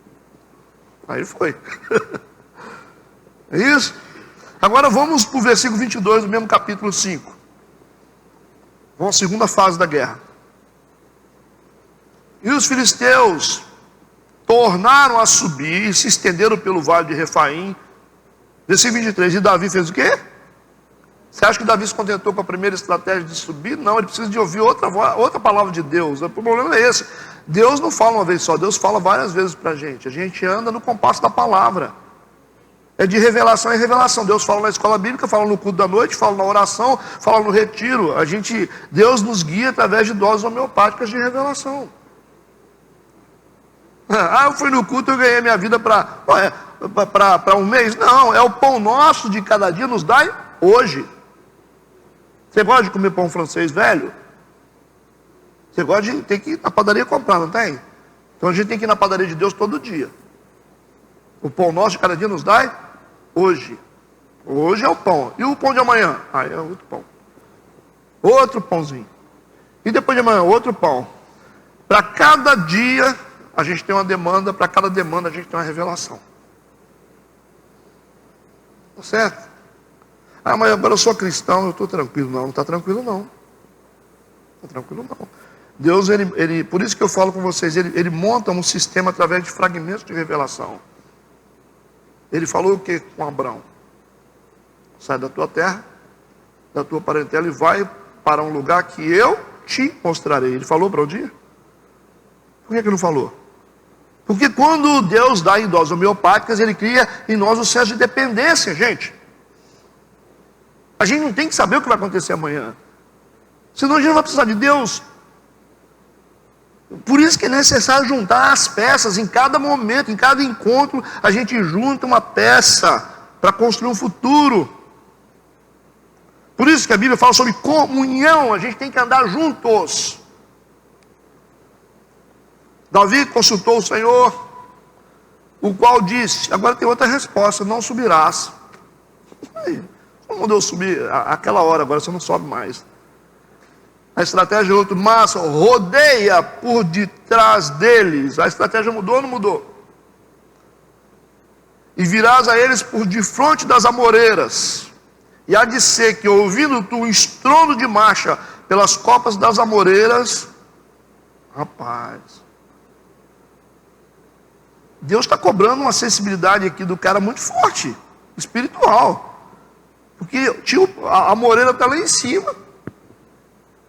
Aí foi. É isso? Agora vamos para o versículo 22 do mesmo capítulo 5. Vamos à segunda fase da guerra. E os filisteus tornaram a subir e se estenderam pelo vale de Refaim. Versículo 23. E Davi fez o quê? Você acha que Davi se contentou com a primeira estratégia de subir? Não, ele precisa de ouvir outra palavra de Deus. O problema é esse. Deus não fala uma vez só, Deus fala várias vezes para a gente. A gente anda no compasso da palavra. É de revelação em revelação. Deus fala na escola bíblica, fala no culto da noite, fala na oração, fala no retiro. Deus nos guia através de doses homeopáticas de revelação. Eu fui no culto e eu ganhei minha vida para um mês. Não, é o pão nosso de cada dia, nos dai hoje. Você gosta de comer pão francês velho? Você gosta de ter que ir na padaria comprar, não tem? Então a gente tem que ir na padaria de Deus todo dia. O pão nosso de cada dia nos dai hoje. Hoje é o pão. E o pão de amanhã? É outro pão. Outro pãozinho. E depois de amanhã, outro pão. Para cada dia a gente tem uma demanda, para cada demanda a gente tem uma revelação. Tá certo? Mas agora eu sou cristão, eu estou tranquilo. Não está tranquilo não. Está tranquilo não. Deus, por isso que eu falo com vocês, ele monta um sistema através de fragmentos de revelação. Ele falou o que com Abraão? Sai da tua terra, da tua parentela e vai para um lugar que eu te mostrarei. Ele falou para o dia? Por que não falou? Porque quando Deus dá em doses homeopáticas, Ele cria em nós o senso de dependência, gente. A gente não tem que saber o que vai acontecer amanhã. Senão a gente não vai precisar de Deus. Por isso que é necessário juntar as peças em cada momento, em cada encontro, a gente junta uma peça para construir um futuro. Por isso que a Bíblia fala sobre comunhão, a gente tem que andar juntos. Davi consultou o Senhor, o qual disse, agora tem outra resposta, não subirás. Não mandou subir aquela hora, agora você não sobe mais. A estratégia é outra, mas rodeia por detrás deles. A estratégia mudou ou não mudou? E virás a eles por defronte das amoreiras. E há de ser que, ouvindo tu um estrondo de marcha pelas copas das amoreiras, rapaz, Deus está cobrando uma sensibilidade aqui do cara muito forte, espiritual. Porque a amoreira está lá em cima.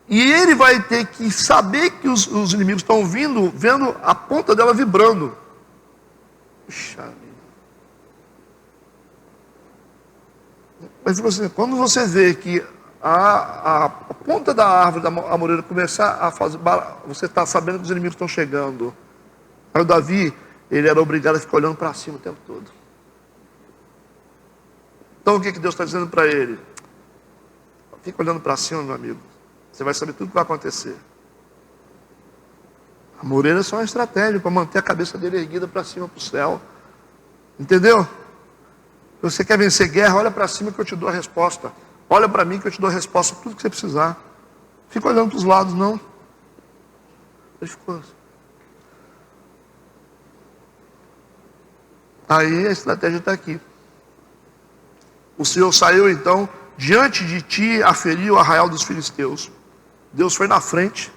E ele vai ter que saber que os inimigos estão vindo, vendo a ponta dela vibrando. Puxa vida. Mas quando você vê que a ponta da árvore da amoreira começar a fazer, você está sabendo que os inimigos estão chegando. Aí o Davi, ele era obrigado a ficar olhando para cima o tempo todo. Então o que Deus está dizendo para ele? Fica olhando para cima, meu amigo. Você vai saber tudo o que vai acontecer. A amoreira é só uma estratégia para manter a cabeça dele erguida para cima, para o céu. Entendeu? Se você quer vencer guerra, olha para cima que eu te dou a resposta. Olha para mim que eu te dou a resposta, tudo que você precisar. Fica olhando para os lados, não. Ele ficou assim. Aí a estratégia está aqui. O Senhor saiu então, diante de ti aferiu o arraial dos filisteus. Deus foi na frente,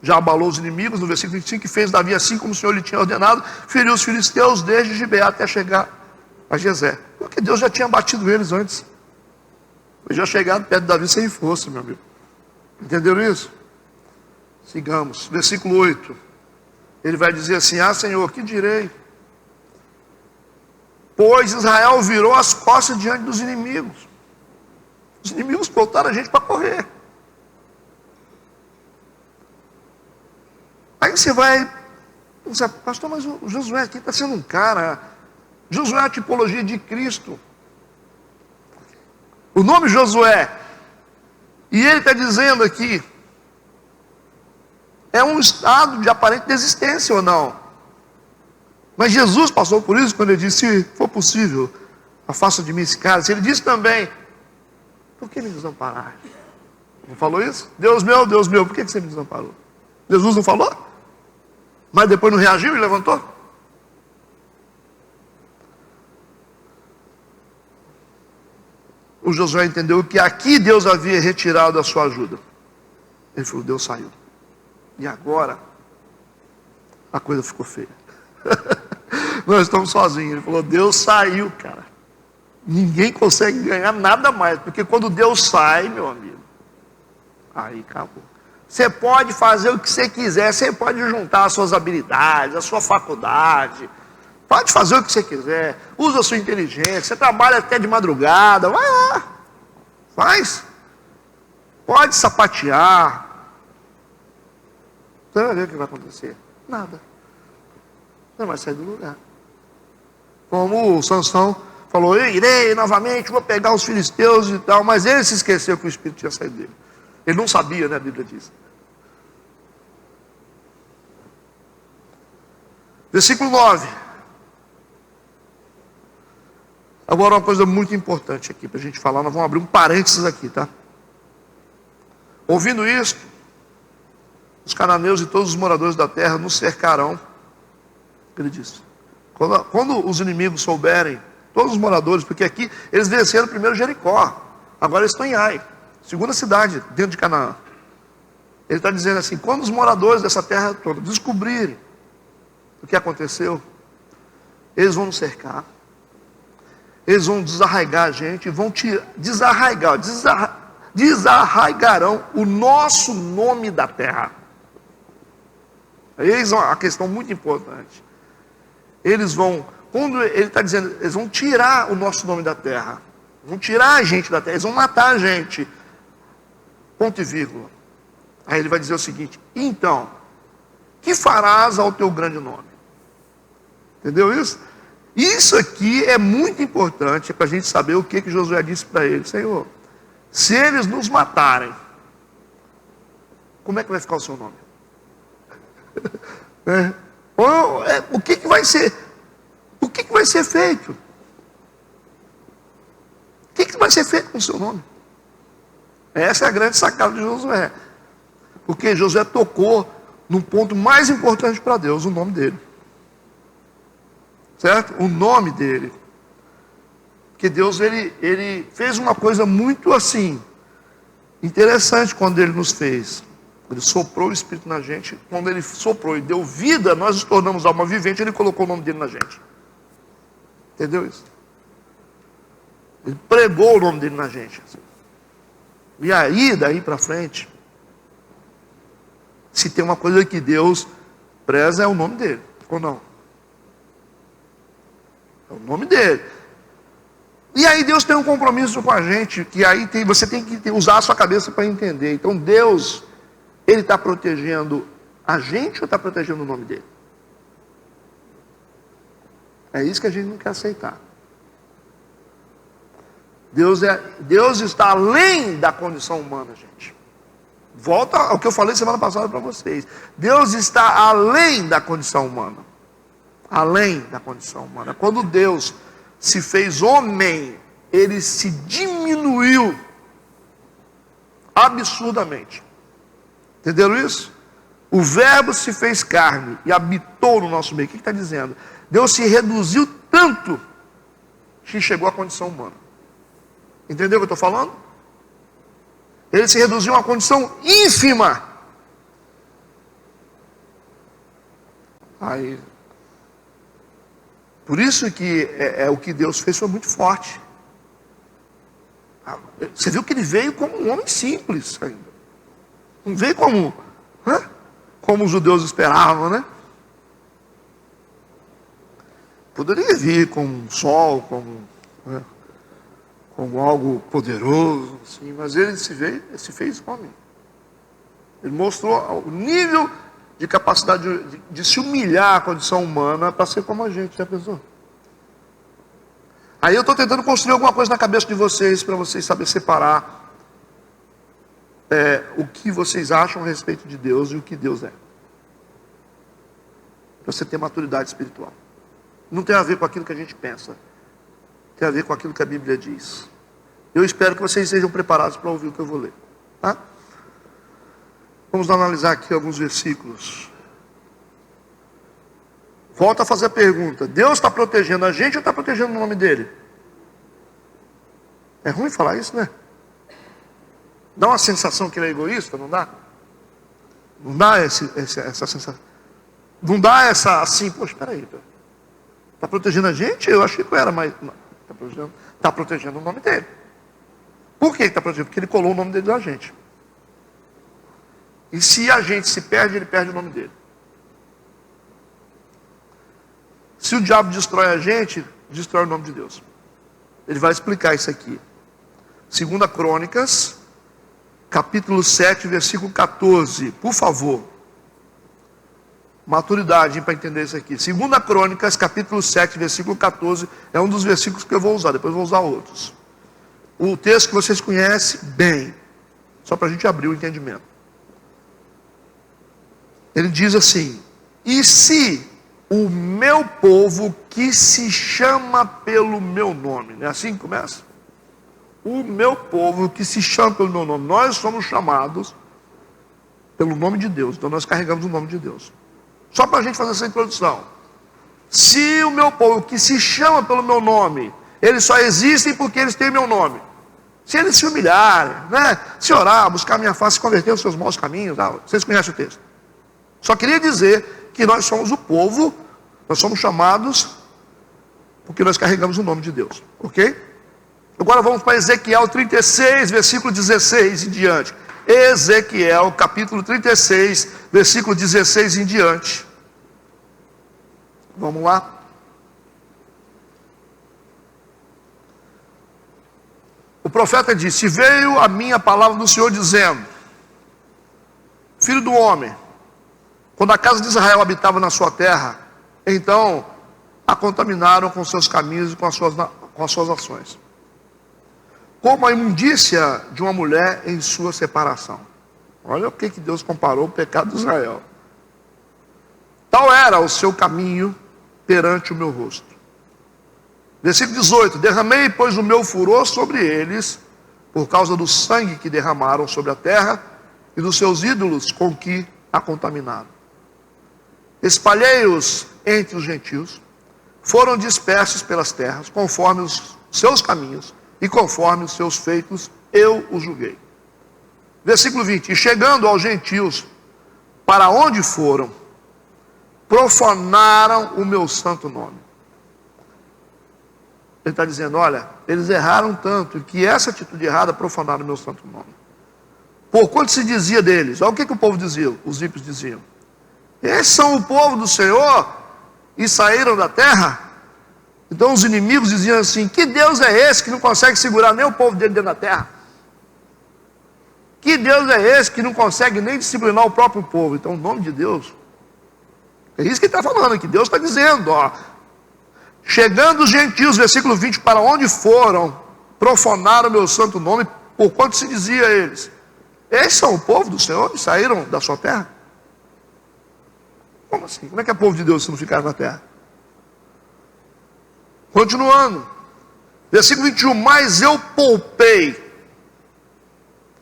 já abalou os inimigos, no versículo 25, que fez Davi assim como o Senhor lhe tinha ordenado, feriu os filisteus desde Gibeá até chegar a Jezé. Porque Deus já tinha batido eles antes. Eles já chegaram perto de Davi sem força, meu amigo. Entenderam isso? Sigamos. Versículo 8. Ele vai dizer assim, Senhor, que direi? Pois Israel virou as costas diante dos inimigos. Os inimigos botaram a gente para correr. Aí você vai pensar, pastor, mas o Josué aqui está sendo um cara. Josué é a tipologia de Cristo. O nome Josué. E ele está dizendo aqui, é um estado de aparente desistência ou não? Mas Jesus passou por isso quando ele disse, se for possível, afasta de mim esse cálice. Ele disse também, por que me desamparar? Não falou isso? Deus meu, por que você me desamparou? Jesus não falou? Mas depois não reagiu e levantou? O Josué entendeu que aqui Deus havia retirado a sua ajuda. Ele falou, Deus saiu. E agora, a coisa ficou feia. Nós estamos sozinhos. Ele falou, Deus saiu, cara. Ninguém consegue ganhar nada mais. Porque quando Deus sai, meu amigo, aí acabou. Você pode fazer o que você quiser. Você pode juntar as suas habilidades, a sua faculdade. Pode fazer o que você quiser. Usa a sua inteligência. Você trabalha até de madrugada. Vai lá. Faz. Pode sapatear. Você vai ver o que vai acontecer. Nada. Você vai sair do lugar. Como o Sansão falou, eu irei novamente, vou pegar os filisteus e tal. Mas ele se esqueceu que o Espírito tinha saído dele. Ele não sabia, né? A Bíblia diz. Versículo 9. Agora uma coisa muito importante aqui para a gente falar. Nós vamos abrir um parênteses aqui, tá? Ouvindo isto, os cananeus e todos os moradores da terra nos cercarão. Ele disse. Quando os inimigos souberem, todos os moradores, porque aqui eles venceram primeiro Jericó, agora eles estão em Ai, segunda cidade dentro de Canaã. Ele está dizendo assim: quando os moradores dessa terra toda descobrirem o que aconteceu, eles vão nos cercar, eles vão desarraigar a gente, vão desarraigarão o nosso nome da terra. Eis uma questão muito importante. Eles vão, quando ele está dizendo, eles vão tirar o nosso nome da terra, vão tirar a gente da terra, eles vão matar a gente, ponto e vírgula. Aí ele vai dizer o seguinte: então, que farás ao teu grande nome? Entendeu isso? Isso aqui é muito importante para a gente saber o que Josué disse para ele. Senhor, se eles nos matarem, como é que vai ficar o seu nome? O que vai ser? O que vai ser feito? O que vai ser feito com o seu nome? Essa é a grande sacada de Josué. Porque Josué tocou no ponto mais importante para Deus, o nome dele. Certo? O nome dele. Porque Deus, ele fez uma coisa muito assim, interessante quando ele nos fez. Ele soprou o Espírito na gente. Quando ele soprou e deu vida, nós nos tornamos alma vivente, ele colocou o nome dele na gente. Entendeu isso? Ele pregou o nome dele na gente. E aí, daí para frente, se tem uma coisa que Deus preza, é o nome dele. Ou não? É o nome dele. E aí Deus tem um compromisso com a gente, que aí você tem que usar a sua cabeça para entender. Então Deus, ele está protegendo a gente ou está protegendo o nome dele? É isso que a gente não quer aceitar. Deus está além da condição humana, gente. Volta ao que eu falei semana passada para vocês. Deus está além da condição humana. Além da condição humana. Quando Deus se fez homem, ele se diminuiu absurdamente. Entenderam isso? O verbo se fez carne e habitou no nosso meio. O que está dizendo? Deus se reduziu tanto que chegou à condição humana. Entendeu o que eu estou falando? Ele se reduziu a uma condição ínfima. Aí, por isso que o que Deus fez foi muito forte. Você viu que ele veio como um homem simples ainda. Não veio como os judeus esperavam, né? Poderia vir com um sol, como algo poderoso, assim, mas ele se fez homem. Ele mostrou o nível de capacidade de se humilhar à condição humana para ser como a gente, já pensou? Aí eu estou tentando construir alguma coisa na cabeça de vocês, para vocês saberem separar o que vocês acham a respeito de Deus e o que Deus é. Para você ter maturidade espiritual. Não tem a ver com aquilo que a gente pensa. Tem a ver com aquilo que a Bíblia diz. Eu espero que vocês sejam preparados para ouvir o que eu vou ler. Tá? Vamos analisar aqui alguns versículos. Volto a fazer a pergunta. Deus está protegendo a gente ou está protegendo o nome dele? É ruim falar isso, né? Dá uma sensação que ele é egoísta, não dá? Não dá essa sensação. Não dá essa assim, poxa, espera aí. Está protegendo a gente? Eu achei que eu era mais... Está protegendo o nome dele. Por que está protegendo? Porque ele colou o nome dele na gente. E se a gente se perde, ele perde o nome dele. Se o diabo destrói a gente, destrói o nome de Deus. Ele vai explicar isso aqui. 2 Crônicas, capítulo 7, versículo 14. Por favor. Maturidade para entender isso aqui. 2 Crônicas, capítulo 7, versículo 14. É um dos versículos que eu vou usar. Depois eu vou usar outros. O texto que vocês conhecem bem. Só para a gente abrir o entendimento. Ele diz assim: e se o meu povo que se chama pelo meu nome. Não é assim que começa? O meu povo que se chama pelo meu nome. Nós somos chamados pelo nome de Deus. Então nós carregamos o nome de Deus. Só para a gente fazer essa introdução. Se o meu povo que se chama pelo meu nome, eles só existem porque eles têm meu nome. Se eles se humilharem, né? Se orar, buscar minha face, se converter os seus maus caminhos, vocês conhecem o texto. Só queria dizer que nós somos o povo, nós somos chamados porque nós carregamos o nome de Deus, ok? Agora vamos para Ezequiel 36, versículo 16 em diante. Ezequiel, capítulo 36, versículo 16 em diante. Vamos lá. O profeta disse: veio a minha palavra do Senhor dizendo: filho do homem, quando a casa de Israel habitava na sua terra, então a contaminaram com seus caminhos e com as suas ações, como a imundícia de uma mulher em sua separação. Olha o que Deus comparou o pecado de Israel. Tal era o seu caminho perante o meu rosto. Versículo 18: derramei, pois, o meu furor sobre eles, por causa do sangue que derramaram sobre a terra e dos seus ídolos com que a contaminaram. Espalhei-os entre os gentios, foram dispersos pelas terras, conforme os seus caminhos e conforme os seus feitos, eu os julguei. Versículo 20: e chegando aos gentios, para onde foram, profanaram o meu santo nome. Ele está dizendo: olha, eles erraram tanto, que essa atitude errada profanaram o meu santo nome. Porquanto se dizia deles, olha o que o povo dizia, os ímpios diziam: esses são o povo do Senhor, e saíram da terra. Então os inimigos diziam assim: que Deus é esse que não consegue segurar nem o povo dele dentro da terra? Que Deus é esse que não consegue nem disciplinar o próprio povo? Então o nome de Deus, é isso que ele está falando aqui. Deus está dizendo, ó: chegando os gentios, versículo 20, para onde foram, profanaram o meu santo nome, porquanto se dizia a eles: esses são o povo do Senhor e saíram da sua terra. Como assim? Como é que é povo de Deus se não ficar na terra? Continuando, versículo 21, mas eu poupei,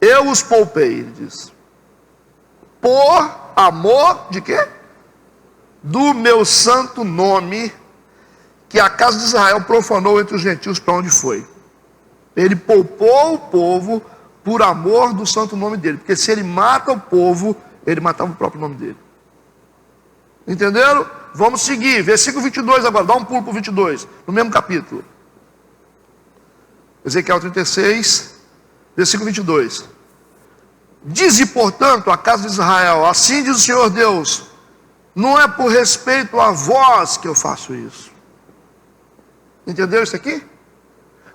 eu os poupei, ele diz, por amor de quê? Do meu santo nome, que a casa de Israel profanou entre os gentios para onde foi. Ele poupou o povo por amor do santo nome dele, porque se ele mata o povo, ele matava o próprio nome dele. Entenderam? Vamos seguir, versículo 22 agora, dá um pulo para o 22, no mesmo capítulo. Ezequiel 36, versículo 22. Dize, portanto, a casa de Israel: assim diz o Senhor Deus, não é por respeito a vós que eu faço isso. Entendeu isso aqui?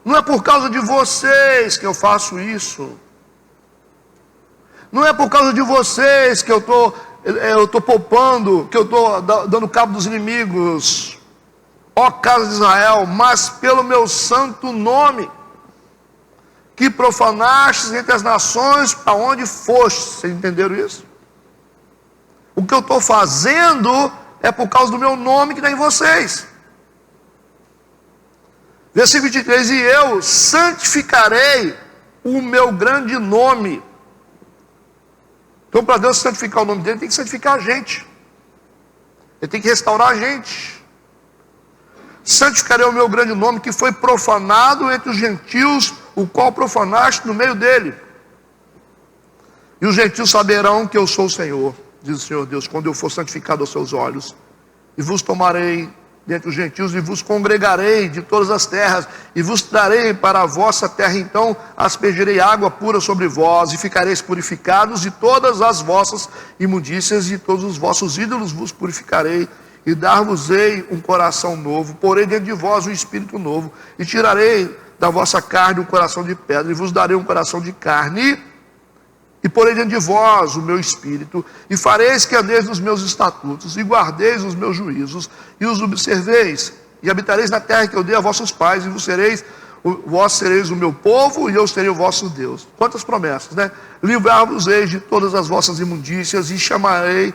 Não é por causa de vocês que eu faço isso. Não é por causa de vocês que eu estou poupando, que eu estou dando cabo dos inimigos, ó casa de Israel, mas pelo meu santo nome, que profanastes entre as nações para onde fostes. Vocês entenderam isso? O que eu estou fazendo é por causa do meu nome que está em vocês. Versículo 23, e eu santificarei o meu grande nome. Então, para Deus santificar o nome dele, tem que santificar a gente. Ele tem que restaurar a gente. Santificarei o meu grande nome, que foi profanado entre os gentios, o qual profanaste no meio dele. E os gentios saberão que eu sou o Senhor, diz o Senhor Deus, quando eu for santificado aos seus olhos. E vos tomarei dentre os gentios, e vos congregarei de todas as terras, e vos trarei para a vossa terra, então aspergerei água pura sobre vós, e ficareis purificados de todas as vossas imundícias, e todos os vossos ídolos vos purificarei, e dar-vos-ei um coração novo, porei dentro de vós um espírito novo, e tirarei da vossa carne um coração de pedra, e vos darei um coração de carne, e porei dentro de vós o meu espírito, e fareis que andeis nos meus estatutos, e guardeis os meus juízos, e os observeis, e habitareis na terra que eu dei a vossos pais, e vós sereis o meu povo, e eu serei o vosso Deus. Quantas promessas, né? Livrar-vos-eis de todas as vossas imundícias, e chamarei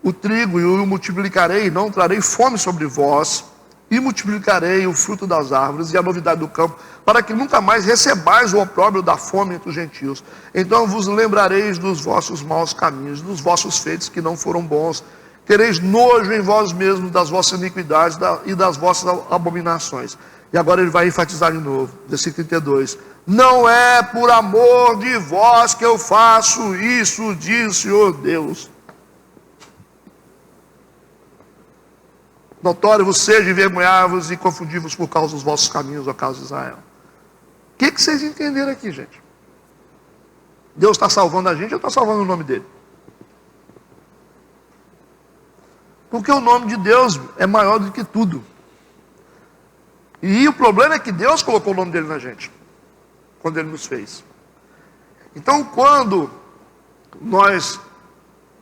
o trigo e o multiplicarei, não trarei fome sobre vós, e multiplicarei o fruto das árvores e a novidade do campo, para que nunca mais recebais o opróbrio da fome entre os gentios. Então vos lembrareis dos vossos maus caminhos, dos vossos feitos que não foram bons. Tereis nojo em vós mesmos das vossas iniquidades e das vossas abominações. E agora ele vai enfatizar de novo, versículo 32. Não é por amor de vós que eu faço isso, diz o Senhor Deus. Notório vos seja, envergonhar-vos e confundir-vos por causa dos vossos caminhos, ó casa de Israel. O que vocês entenderam aqui, gente? Deus está salvando a gente ou está salvando o nome dele? Porque o nome de Deus é maior do que tudo. E o problema é que Deus colocou o nome dele na gente, quando ele nos fez. Então, quando nós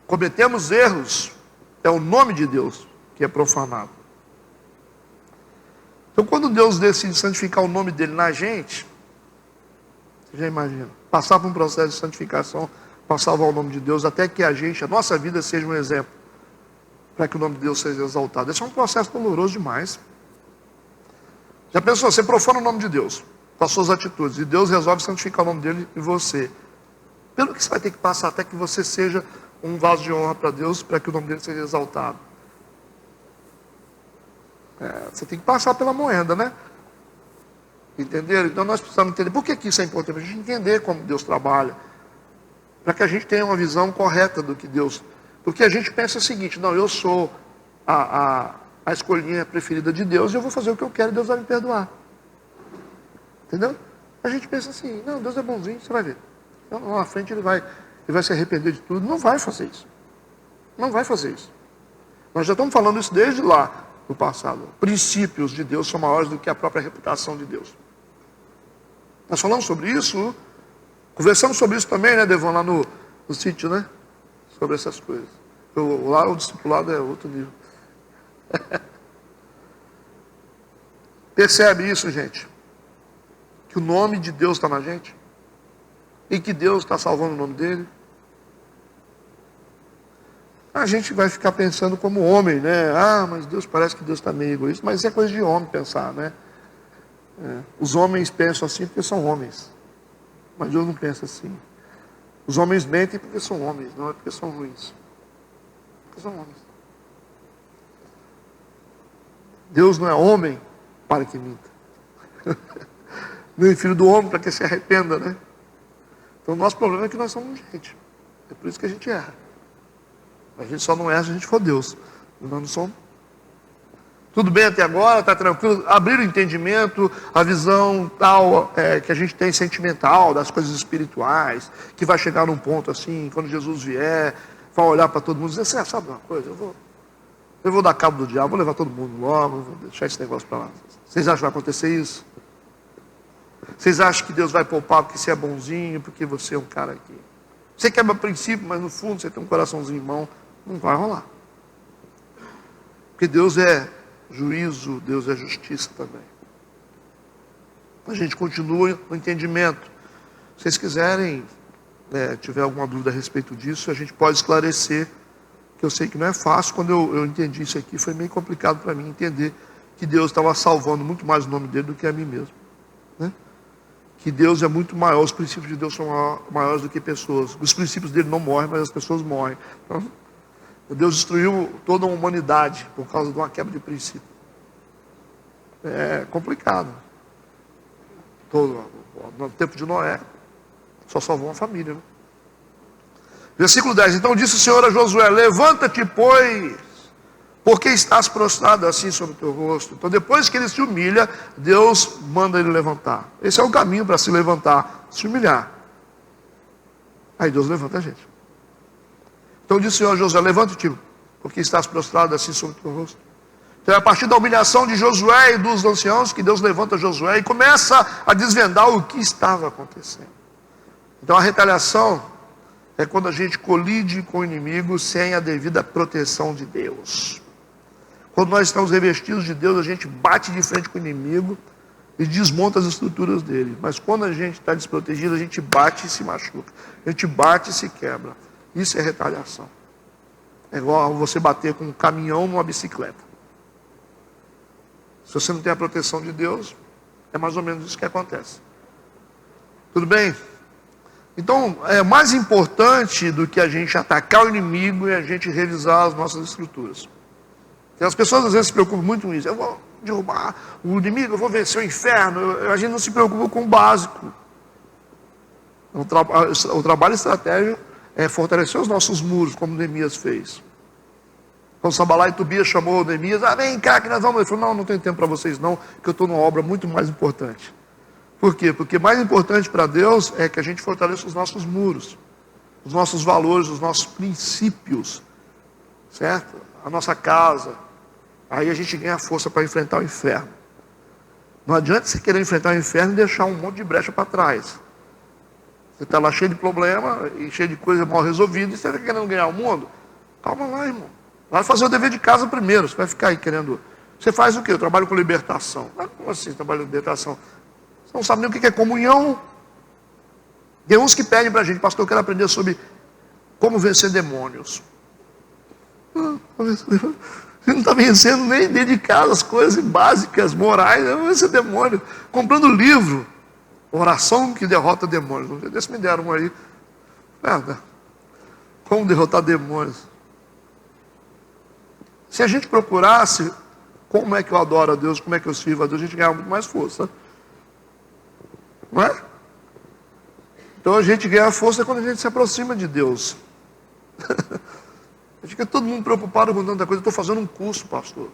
cometemos erros, é o nome de Deus que é profanado. Então, quando Deus decide santificar o nome dele na gente, você já imagina, passar por um processo de santificação para salvar o nome de Deus, até que a nossa vida seja um exemplo, para que o nome de Deus seja exaltado. Esse é um processo doloroso demais. Já pensou, você profana o nome de Deus com as suas atitudes, e Deus resolve santificar o nome dele em você. Pelo que você vai ter que passar até que você seja um vaso de honra para Deus, para que o nome dele seja exaltado. Você tem que passar pela moenda, né? Entenderam? Então nós precisamos entender. Por que isso é importante? Para a gente entender como Deus trabalha. Para que a gente tenha uma visão correta do que Deus... Porque a gente pensa o seguinte, não, eu sou a escolhinha preferida de Deus, e eu vou fazer o que eu quero e Deus vai me perdoar. Entendeu? A gente pensa assim, não, Deus é bonzinho, você vai ver. Então, lá na frente ele vai se arrepender de tudo. Não vai fazer isso. Não vai fazer isso. Nós já estamos falando isso desde lá no passado. Princípios de Deus são maiores do que a própria reputação de Deus. Nós falamos sobre isso, conversamos sobre isso também, né, Devon, lá no sítio, né? Sobre essas coisas. Lá o discipulado é outro nível. Percebe isso, gente? Que o nome de Deus está na gente? E que Deus está salvando o nome dele? A gente vai ficar pensando como homem, né? Ah, mas Deus, parece que Deus está meio egoísta. Mas isso é coisa de homem pensar, né? Os homens pensam assim porque são homens. Mas Deus não pensa assim. Os homens mentem porque são homens, não é porque são ruins. Porque são homens. Deus não é homem para que minta. Nem filho do homem para que se arrependa, né? Então o nosso problema é que nós somos gente. É por isso que a gente erra. A gente só não erra se a gente for Deus. Nós não somos. Tudo bem até agora, está tranquilo. Abrir o entendimento, a visão tal que a gente tem sentimental das coisas espirituais, que vai chegar num ponto assim, quando Jesus vier, vai olhar para todo mundo e dizer, sabe uma coisa, eu vou dar cabo do diabo, vou levar todo mundo logo, vou deixar esse negócio para lá. Vocês acham que vai acontecer isso? Vocês acham que Deus vai poupar porque você é bonzinho, porque você é um cara que... Você quebra princípio, mas no fundo você tem um coraçãozinho em mão. Não vai rolar. Porque Deus é juízo, Deus é justiça também. A gente continua no entendimento. Se vocês quiserem, tiver alguma dúvida a respeito disso, a gente pode esclarecer, que eu sei que não é fácil. Quando eu entendi isso aqui, foi meio complicado para mim entender que Deus estava salvando muito mais o nome dele do que a mim mesmo, né? Que Deus é muito maior, os princípios de Deus são maiores do que pessoas. Os princípios dele não morrem, mas as pessoas morrem. Então, Deus destruiu toda a humanidade por causa de uma quebra de princípio. É complicado. No tempo de Noé, só salvou uma família, né? Versículo 10. Então disse o Senhor a Josué, levanta-te, pois, porque estás prostrado assim sobre o teu rosto. Então depois que ele se humilha, Deus manda ele levantar. Esse é o caminho para se levantar, se humilhar. Aí Deus levanta a gente. Então disse o Senhor a Josué, levanta-te, porque estás prostrado assim sobre o teu rosto. Então é a partir da humilhação de Josué e dos anciãos que Deus levanta Josué e começa a desvendar o que estava acontecendo. Então a retaliação é quando a gente colide com o inimigo sem a devida proteção de Deus. Quando nós estamos revestidos de Deus, a gente bate de frente com o inimigo e desmonta as estruturas dele. Mas quando a gente está desprotegido, a gente bate e se machuca. A gente bate e se quebra. Isso é retaliação. É igual você bater com um caminhão numa bicicleta. Se você não tem a proteção de Deus, é mais ou menos isso que acontece. Tudo bem? Então, é mais importante do que a gente atacar o inimigo é a gente revisar as nossas escrituras. E as pessoas às vezes se preocupam muito com isso. Eu vou derrubar o inimigo, eu vou vencer o inferno. A gente não se preocupa com o básico. O trabalho estratégico é fortalecer os nossos muros, como Neemias fez. Quando Sambalá e Tobias chamou Neemias, vem cá que nós vamos. Ele falou, não tenho tempo para vocês não, que eu estou numa obra muito mais importante. Por quê? Porque mais importante para Deus é que a gente fortaleça os nossos muros, os nossos valores, os nossos princípios, certo? A nossa casa. Aí a gente ganha força para enfrentar o inferno. Não adianta você querer enfrentar o inferno e deixar um monte de brecha para trás. Você está lá cheio de problema e cheio de coisa mal resolvida e você está querendo ganhar o mundo? Calma lá, irmão. Vai fazer o dever de casa primeiro. Você vai ficar aí querendo... Você faz o quê? Eu trabalho com libertação. Como assim trabalho com libertação? Você não sabe nem o que é comunhão. Tem uns que pedem para a gente, pastor, eu quero aprender sobre como vencer demônios. Você não está vencendo nem dentro de casa as coisas básicas, morais, não vencer demônio. Comprando livro, oração que derrota demônios. Um dia desse me deram um aí. Como derrotar demônios? Se a gente procurasse como é que eu adoro a Deus, como é que eu sirvo a Deus, a gente ganhava muito mais força. Não é? Então a gente ganha força quando a gente se aproxima de Deus. A gente fica todo mundo preocupado com tanta coisa. Eu estou fazendo um curso, pastor.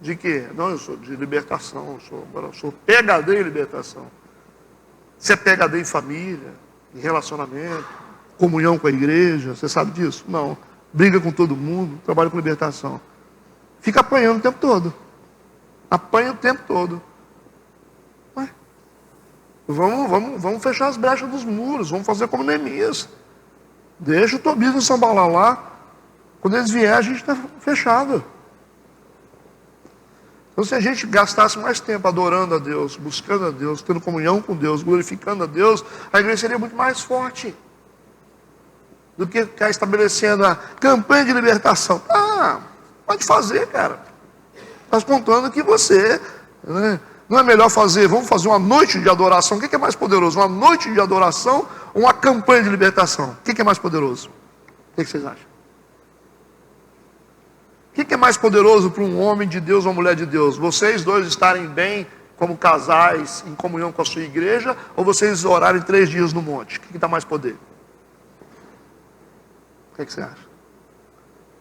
De quê? Não, eu sou de libertação. Eu sou PhD em libertação. Você é PhD em família, em relacionamento, comunhão com a igreja. Você sabe disso? Não. Briga com todo mundo, trabalha com libertação. Fica apanhando o tempo todo. Apanha o tempo todo. Vamos fechar as brechas dos muros, vamos fazer como Neemias. Deixa o Tobias e o Sambalá lá. Quando eles vierem, a gente está fechado. Então, se a gente gastasse mais tempo adorando a Deus, buscando a Deus, tendo comunhão com Deus, glorificando a Deus, a igreja seria muito mais forte do que ficar estabelecendo a campanha de libertação. Pode fazer, cara. Está contando que você... Né, não é melhor vamos fazer uma noite de adoração. O que é mais poderoso? Uma noite de adoração ou uma campanha de libertação? O que é mais poderoso? O que vocês acham? O que é mais poderoso para um homem de Deus ou uma mulher de Deus? Vocês dois estarem bem como casais, em comunhão com a sua igreja, ou vocês orarem 3 dias no monte? O que dá mais poder? O que você acha?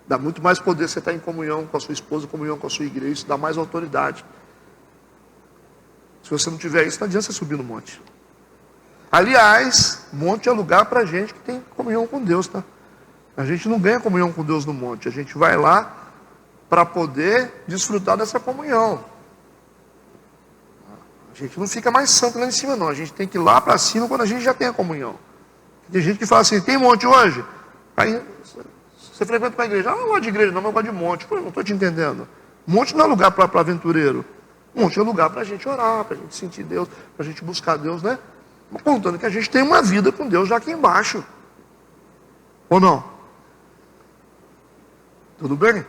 Dá muito mais poder você estar em comunhão com a sua esposa, comunhão com a sua igreja, isso dá mais autoridade. Se você não tiver isso, não adianta você subir no monte. Aliás, monte é lugar para gente que tem comunhão com Deus, tá? A gente não ganha comunhão com Deus no monte. A gente vai lá para poder desfrutar dessa comunhão. A gente não fica mais santo lá em cima, não. A gente tem que ir lá para cima quando a gente já tem a comunhão. Tem gente que fala assim, tem monte hoje? Aí você frequenta com a igreja. Não gosto de igreja não, mas eu gosto de monte. Pô, não estou te entendendo. Monte não é lugar para aventureiro. Monte é lugar para a gente orar, para a gente sentir Deus, para a gente buscar Deus, né? Contando que a gente tem uma vida com Deus já aqui embaixo. Ou não? Tudo bem?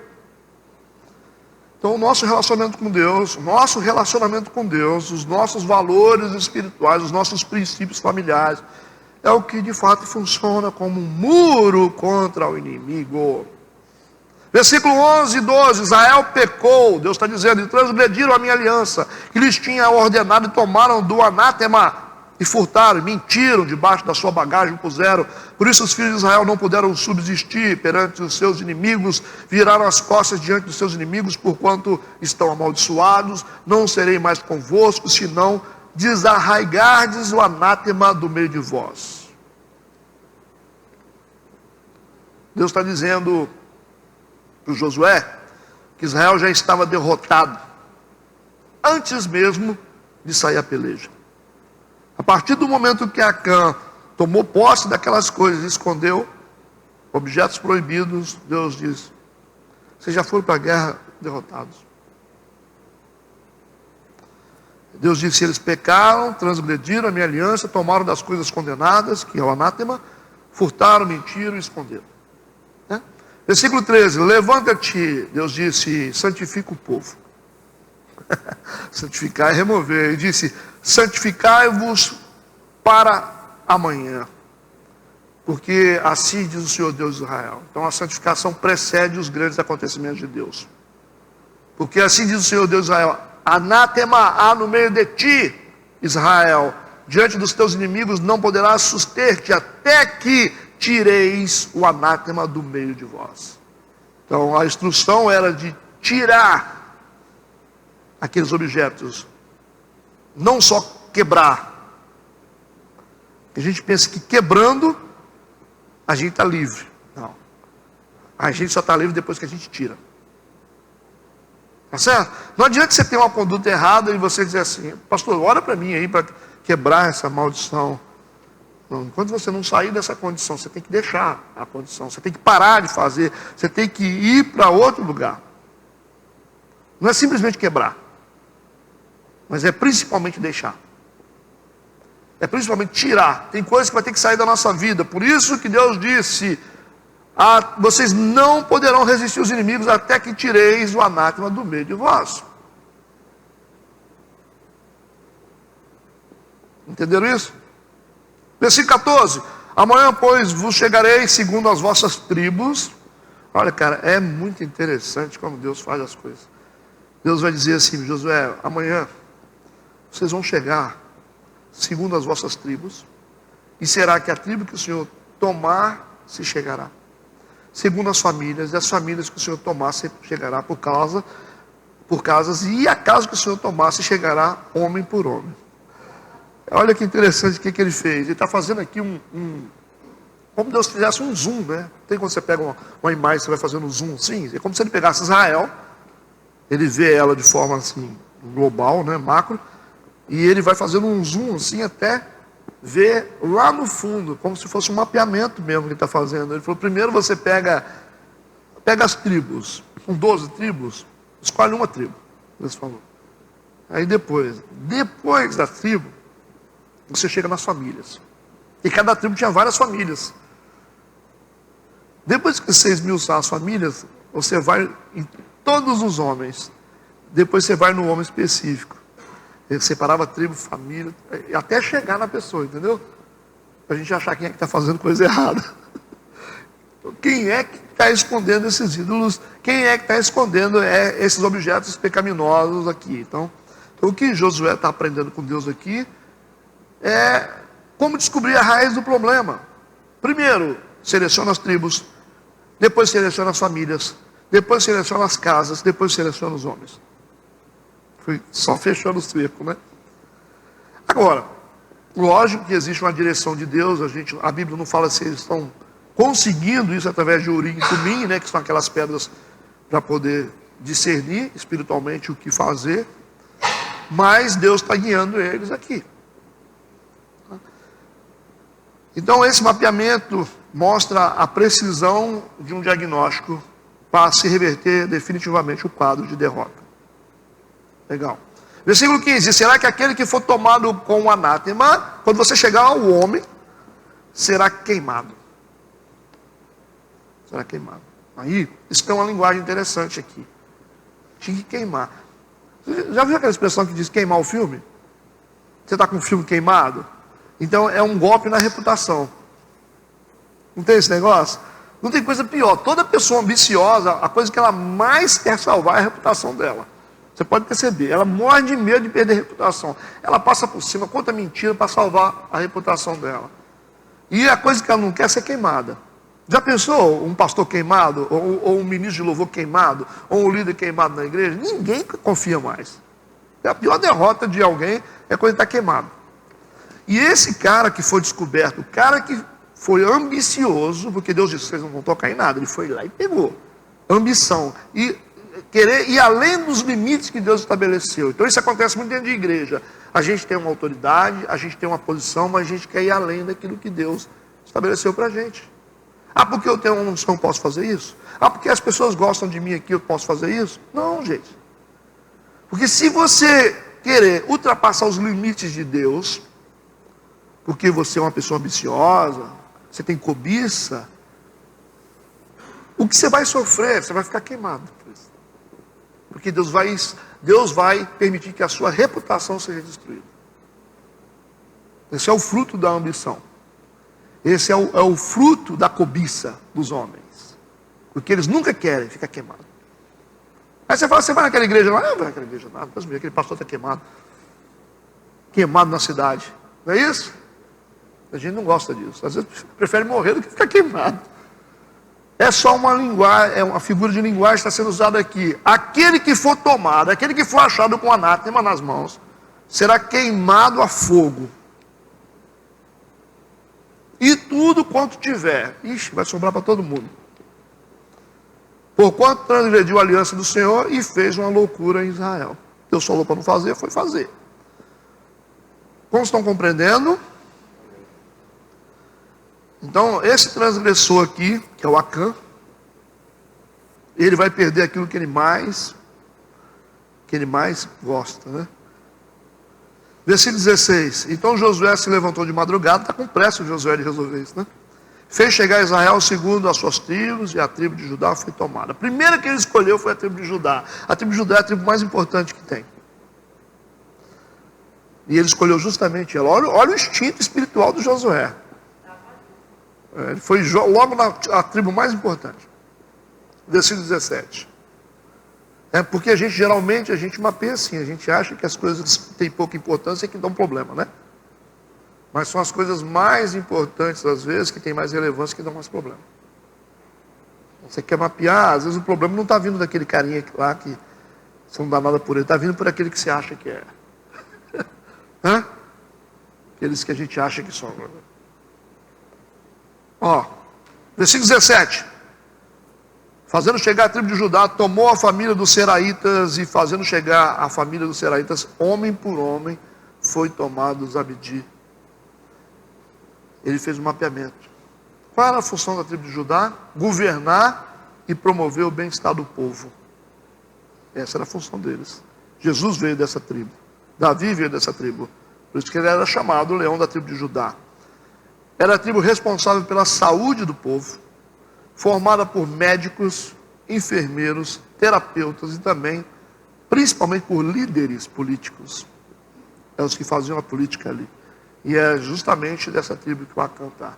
Então o nosso relacionamento com Deus, os nossos valores espirituais, os nossos princípios familiares, é o que de fato funciona como um muro contra o inimigo. Versículo 11 e 12, Israel pecou, Deus está dizendo, e transgrediram a minha aliança, que lhes tinha ordenado, e tomaram do anátema, e furtaram, e mentiram debaixo da sua bagagem, puseram. Por isso os filhos de Israel não puderam subsistir perante os seus inimigos, viraram as costas diante dos seus inimigos, porquanto estão amaldiçoados. Não serei mais convosco, senão desarraigardes o anátema do meio de vós. Deus está dizendo para o Josué que Israel já estava derrotado antes mesmo de sair a peleja. A partir do momento que Acã tomou posse daquelas coisas e escondeu objetos proibidos, Deus diz, vocês já foram para a guerra derrotados. Deus disse, eles pecaram, transgrediram a minha aliança, tomaram das coisas condenadas, que é o anátema, furtaram, mentiram e esconderam. Versículo 13, levanta-te, Deus disse, santifica o povo. Santificar é remover. Ele disse, santificai-vos para amanhã, porque assim diz o Senhor Deus de Israel. Então a santificação precede os grandes acontecimentos de Deus. Porque assim diz o Senhor Deus de Israel, anátema há no meio de ti, Israel, diante dos teus inimigos não poderás suster-te até que tireis o anátema do meio de vós. Então a instrução era de tirar aqueles objetos, não só quebrar. A gente pensa que quebrando a gente está livre. Não, a gente só está livre depois que a gente tira. Tá certo? Não adianta você ter uma conduta errada e você dizer assim, pastor, ora para mim aí para quebrar essa maldição. Não, enquanto você não sair dessa condição, você tem que deixar a condição, você tem que parar de fazer, você tem que ir para outro lugar. Não é simplesmente quebrar, mas é principalmente deixar. É principalmente tirar. Tem coisas que vai ter que sair da nossa vida. Por isso que Deus disse, vocês não poderão resistir aos inimigos até que tireis o anátema do meio de vós. Entenderam isso? Versículo 14, amanhã, pois, vos chegarei segundo as vossas tribos. Olha, cara, é muito interessante como Deus faz as coisas. Deus vai dizer assim, Josué, amanhã vocês vão chegar segundo as vossas tribos, e será que a tribo que o Senhor tomar se chegará. Segundo as famílias, e as famílias que o Senhor tomar se chegará por casas, e a casa que o Senhor tomar se chegará homem por homem. Olha que interessante o que ele fez. Ele está fazendo aqui como Deus fizesse um zoom, né? Tem quando você pega uma imagem, você vai fazendo um zoom assim. É como se ele pegasse Israel, ele vê ela de forma assim, global, né? Macro, e ele vai fazendo um zoom assim até ver lá no fundo, como se fosse um mapeamento mesmo que ele está fazendo. Ele falou, primeiro você pega as tribos, com 12 tribos, escolhe uma tribo, Deus falou. Aí depois da tribo, você chega nas famílias. E cada tribo tinha várias famílias. Depois que você esmiuçar as famílias, você vai em todos os homens. Depois você vai no homem específico. Ele separava a tribo, família, até chegar na pessoa, entendeu? Para a gente achar quem é que está fazendo coisa errada. Quem é que está escondendo esses ídolos? Quem é que está escondendo esses objetos pecaminosos aqui? Então, o que Josué está aprendendo com Deus aqui é como descobrir a raiz do problema. Primeiro, seleciona as tribos, depois seleciona as famílias, depois seleciona as casas, depois seleciona os homens. Fui só fechando o cerco, né? Agora, lógico que existe uma direção de Deus, a Bíblia não fala se eles estão conseguindo isso através de Urim e Tumim, né, que são aquelas pedras para poder discernir espiritualmente o que fazer, mas Deus está guiando eles aqui. Então esse mapeamento mostra a precisão de um diagnóstico para se reverter definitivamente o quadro de derrota. Legal. Versículo 15, será que aquele que for tomado com o anátema, quando você chegar ao homem, será queimado? Será queimado. Aí, isso tem uma linguagem interessante aqui. Tinha que queimar. Você já viu aquela expressão que diz queimar o filme? Você está com o filme queimado? Então é um golpe na reputação. Não tem esse negócio? Não tem coisa pior. Toda pessoa ambiciosa, a coisa que ela mais quer salvar é a reputação dela. Você pode perceber, ela morre de medo de perder a reputação. Ela passa por cima, conta mentira para salvar a reputação dela. E a coisa que ela não quer é ser queimada. Já pensou um pastor queimado, ou um ministro de louvor queimado, ou um líder queimado na igreja? Ninguém confia mais. A pior derrota de alguém é quando ele está queimado. E esse cara que foi descoberto, o cara que foi ambicioso, porque Deus disse, vocês não vão tocar em nada, ele foi lá e pegou. Ambição. E querer ir além dos limites que Deus estabeleceu. Então isso acontece muito dentro de igreja. A gente tem uma autoridade, a gente tem uma posição, mas a gente quer ir além daquilo que Deus estabeleceu para a gente. Ah, porque eu tenho uma unção, eu posso fazer isso? Ah, porque as pessoas gostam de mim aqui, eu posso fazer isso? Não, gente. Porque se você querer ultrapassar os limites de Deus, porque você é uma pessoa ambiciosa, você tem cobiça, O que você vai sofrer, você vai ficar queimado por isso. Porque Deus vai permitir que a sua reputação seja destruída. Esse é o fruto da ambição. Esse é o fruto da cobiça dos homens. Porque eles nunca querem ficar queimados. Aí você fala, você vai naquela igreja lá? Não vai naquela igreja nada. Aquele pastor está queimado. Queimado na cidade. Não é isso? A gente não gosta disso. Às vezes prefere morrer do que ficar queimado. É só uma linguagem, é uma figura de linguagem que está sendo usada aqui. Aquele que for tomado, aquele que for achado com anátema nas mãos, será queimado a fogo. E tudo quanto tiver, vai sobrar para todo mundo. Porquanto transgrediu a aliança do Senhor e fez uma loucura em Israel. Deus falou para não fazer, foi fazer. Como estão compreendendo? Então, esse transgressor aqui, que é o Acã, ele vai perder aquilo que ele mais gosta, né? Versículo 16. Então Josué se levantou de madrugada, está com pressa o Josué de resolver isso, né? Fez chegar a Israel segundo as suas tribos, e a tribo de Judá foi tomada. A primeira que ele escolheu foi a tribo de Judá. A tribo de Judá é a tribo mais importante que tem. E ele escolheu justamente ela. Olha o instinto espiritual do Josué. Ele foi logo na tribo mais importante. Versículo 17. Porque geralmente a gente mapeia assim, a gente acha que as coisas têm pouca importância e que dão problema, né? Mas são as coisas mais importantes, às vezes, que têm mais relevância, que dão mais problema. Você quer mapear, às vezes o problema não está vindo daquele carinha lá que você não dá nada por ele, está vindo por aquele que você acha que é. Aqueles que a gente acha que são. Versículo 17. Fazendo chegar a tribo de Judá, tomou a família dos Seraitas, e fazendo chegar a família dos Seraitas, homem por homem, foi tomado Zabdi. Ele fez um mapeamento. Qual era a função da tribo de Judá? Governar e promover o bem-estar do povo. Essa era a função deles. Jesus veio dessa tribo. Davi veio dessa tribo. Por isso que ele era chamado o leão da tribo de Judá. Era a tribo responsável pela saúde do povo, formada por médicos, enfermeiros, terapeutas e também, principalmente por líderes políticos. É os que faziam a política ali. E é justamente dessa tribo que o Acã está.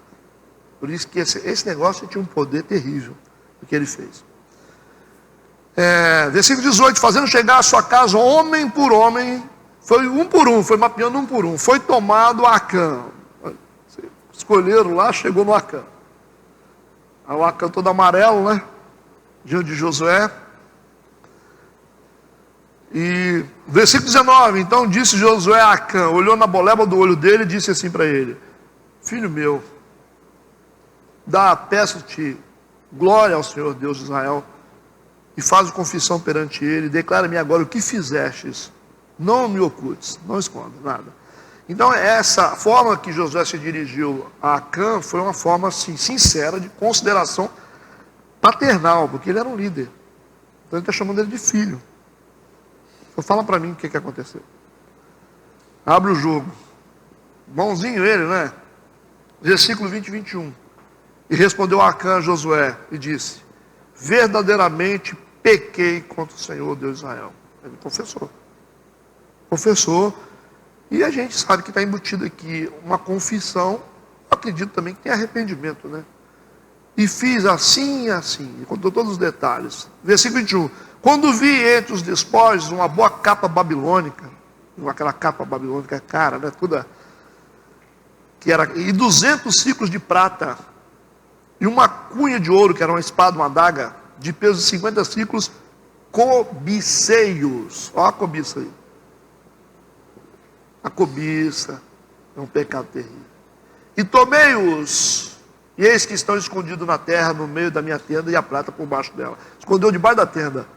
Por isso que esse negócio tinha um poder terrível, o que ele fez. Versículo 18, fazendo chegar à sua casa homem por homem, foi um por um, foi mapeando um por um, foi tomado Acã. Escolheram lá, chegou no Acã. O Acã todo amarelo, né? Diante de Josué. E versículo 19, então disse Josué a Acã, olhou na boleba do olho dele e disse assim para ele: filho meu, peço-te glória ao Senhor Deus de Israel, e faz confissão perante ele, declara-me agora o que fizestes, não me ocultes, não esconda nada. Então essa forma que Josué se dirigiu a Acã foi uma forma assim, sincera, de consideração paternal, porque ele era um líder. Então ele está chamando ele de filho. Então fala para mim o que aconteceu. Abre o jogo. Bonzinho ele, né? Versículo 20 e 21. E respondeu Acã a Josué e disse: verdadeiramente pequei contra o Senhor Deus de Israel. Ele confessou. Confessou. E a gente sabe que está embutido aqui uma confissão. Acredito também que tem arrependimento, né? E fiz assim e assim. E contou todos os detalhes. Versículo 21. Quando vi entre os despojos uma boa capa babilônica, aquela capa babilônica cara, né? Toda, e 200 ciclos de prata, e uma cunha de ouro, que era uma espada, uma adaga, de peso de 50 ciclos, cobicei-os. Olha a cobiça aí. A cobiça é um pecado terrível. E tomei-os, e eis que estão escondidos na terra, no meio da minha tenda, e a prata por baixo dela. Escondeu debaixo da tenda.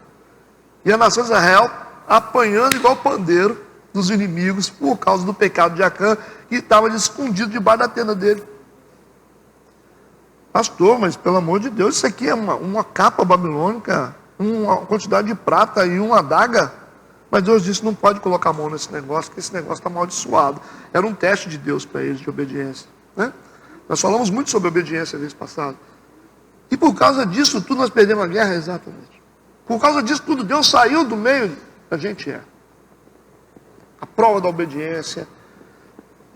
E a nação de Israel apanhando igual pandeiro dos inimigos, por causa do pecado de Acã, que estava escondido debaixo da tenda dele. Pastor, mas pelo amor de Deus, isso aqui é uma capa babilônica, uma quantidade de prata e uma adaga. Mas Deus disse: não pode colocar a mão nesse negócio, porque esse negócio está amaldiçoado. Era um teste de Deus para eles, de obediência, né? Nós falamos muito sobre obediência no mês passado. E por causa disso tudo nós perdemos a guerra, exatamente. Por causa disso tudo Deus saiu do meio da gente. A prova da obediência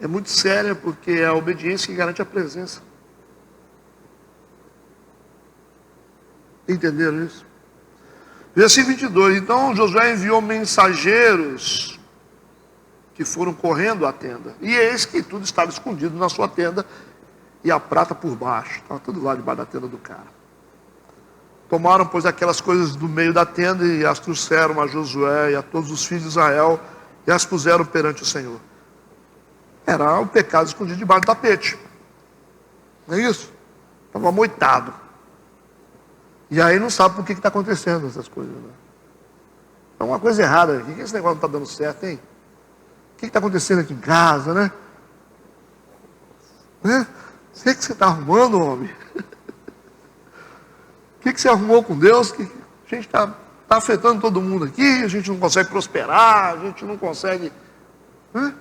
é muito séria, porque é a obediência que garante a presença. Entenderam isso? Versículo 22. Então Josué enviou mensageiros que foram correndo à tenda. E eis que tudo estava escondido na sua tenda e a prata por baixo. Estava tudo lá debaixo da tenda do cara. Tomaram, pois, aquelas coisas do meio da tenda e as trouxeram a Josué e a todos os filhos de Israel e as puseram perante o Senhor. Era o pecado escondido debaixo do tapete. Não é isso? Estava amoitado. E aí não sabe por que está acontecendo essas coisas. Né? É uma coisa errada. Por que esse negócio não está dando certo, hein? O que está acontecendo aqui em casa, né? O que você está arrumando, homem? O que você arrumou com Deus? Que a gente está afetando todo mundo aqui, a gente não consegue prosperar, a gente não consegue... Né?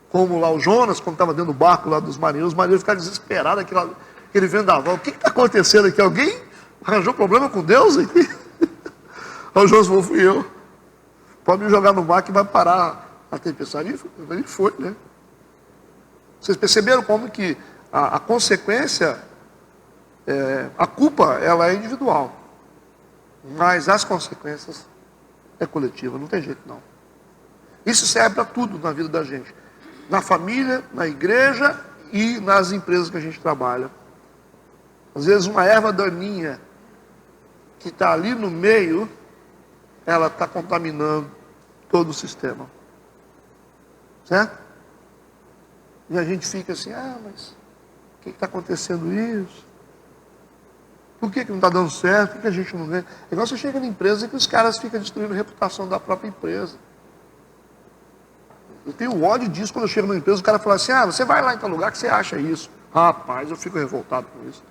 Como lá o Jonas, quando estava dentro do barco lá dos marinheiros, os marinheiros ficaram desesperados, aquele vendaval. O que está acontecendo aqui? Alguém arranjou problema com Deus aqui? Aí o Jonas falou, fui eu. Pode me jogar no mar que vai parar a tempestade. Ele foi, né? Vocês perceberam como que a consequência, a culpa, ela é individual. Mas as consequências é coletiva, não tem jeito não. Isso serve para tudo na vida da gente. Na família, na igreja e nas empresas que a gente trabalha. Às vezes uma erva daninha que está ali no meio, ela está contaminando todo o sistema. Certo? E a gente fica assim, mas por que está acontecendo isso? Por que não está dando certo? Por que a gente não ganha? É igual você chega na empresa e que os caras ficam destruindo a reputação da própria empresa. Eu tenho ódio disso quando eu chego numa empresa, o cara fala assim, você vai lá em tal lugar que você acha isso. Rapaz, eu fico revoltado com isso.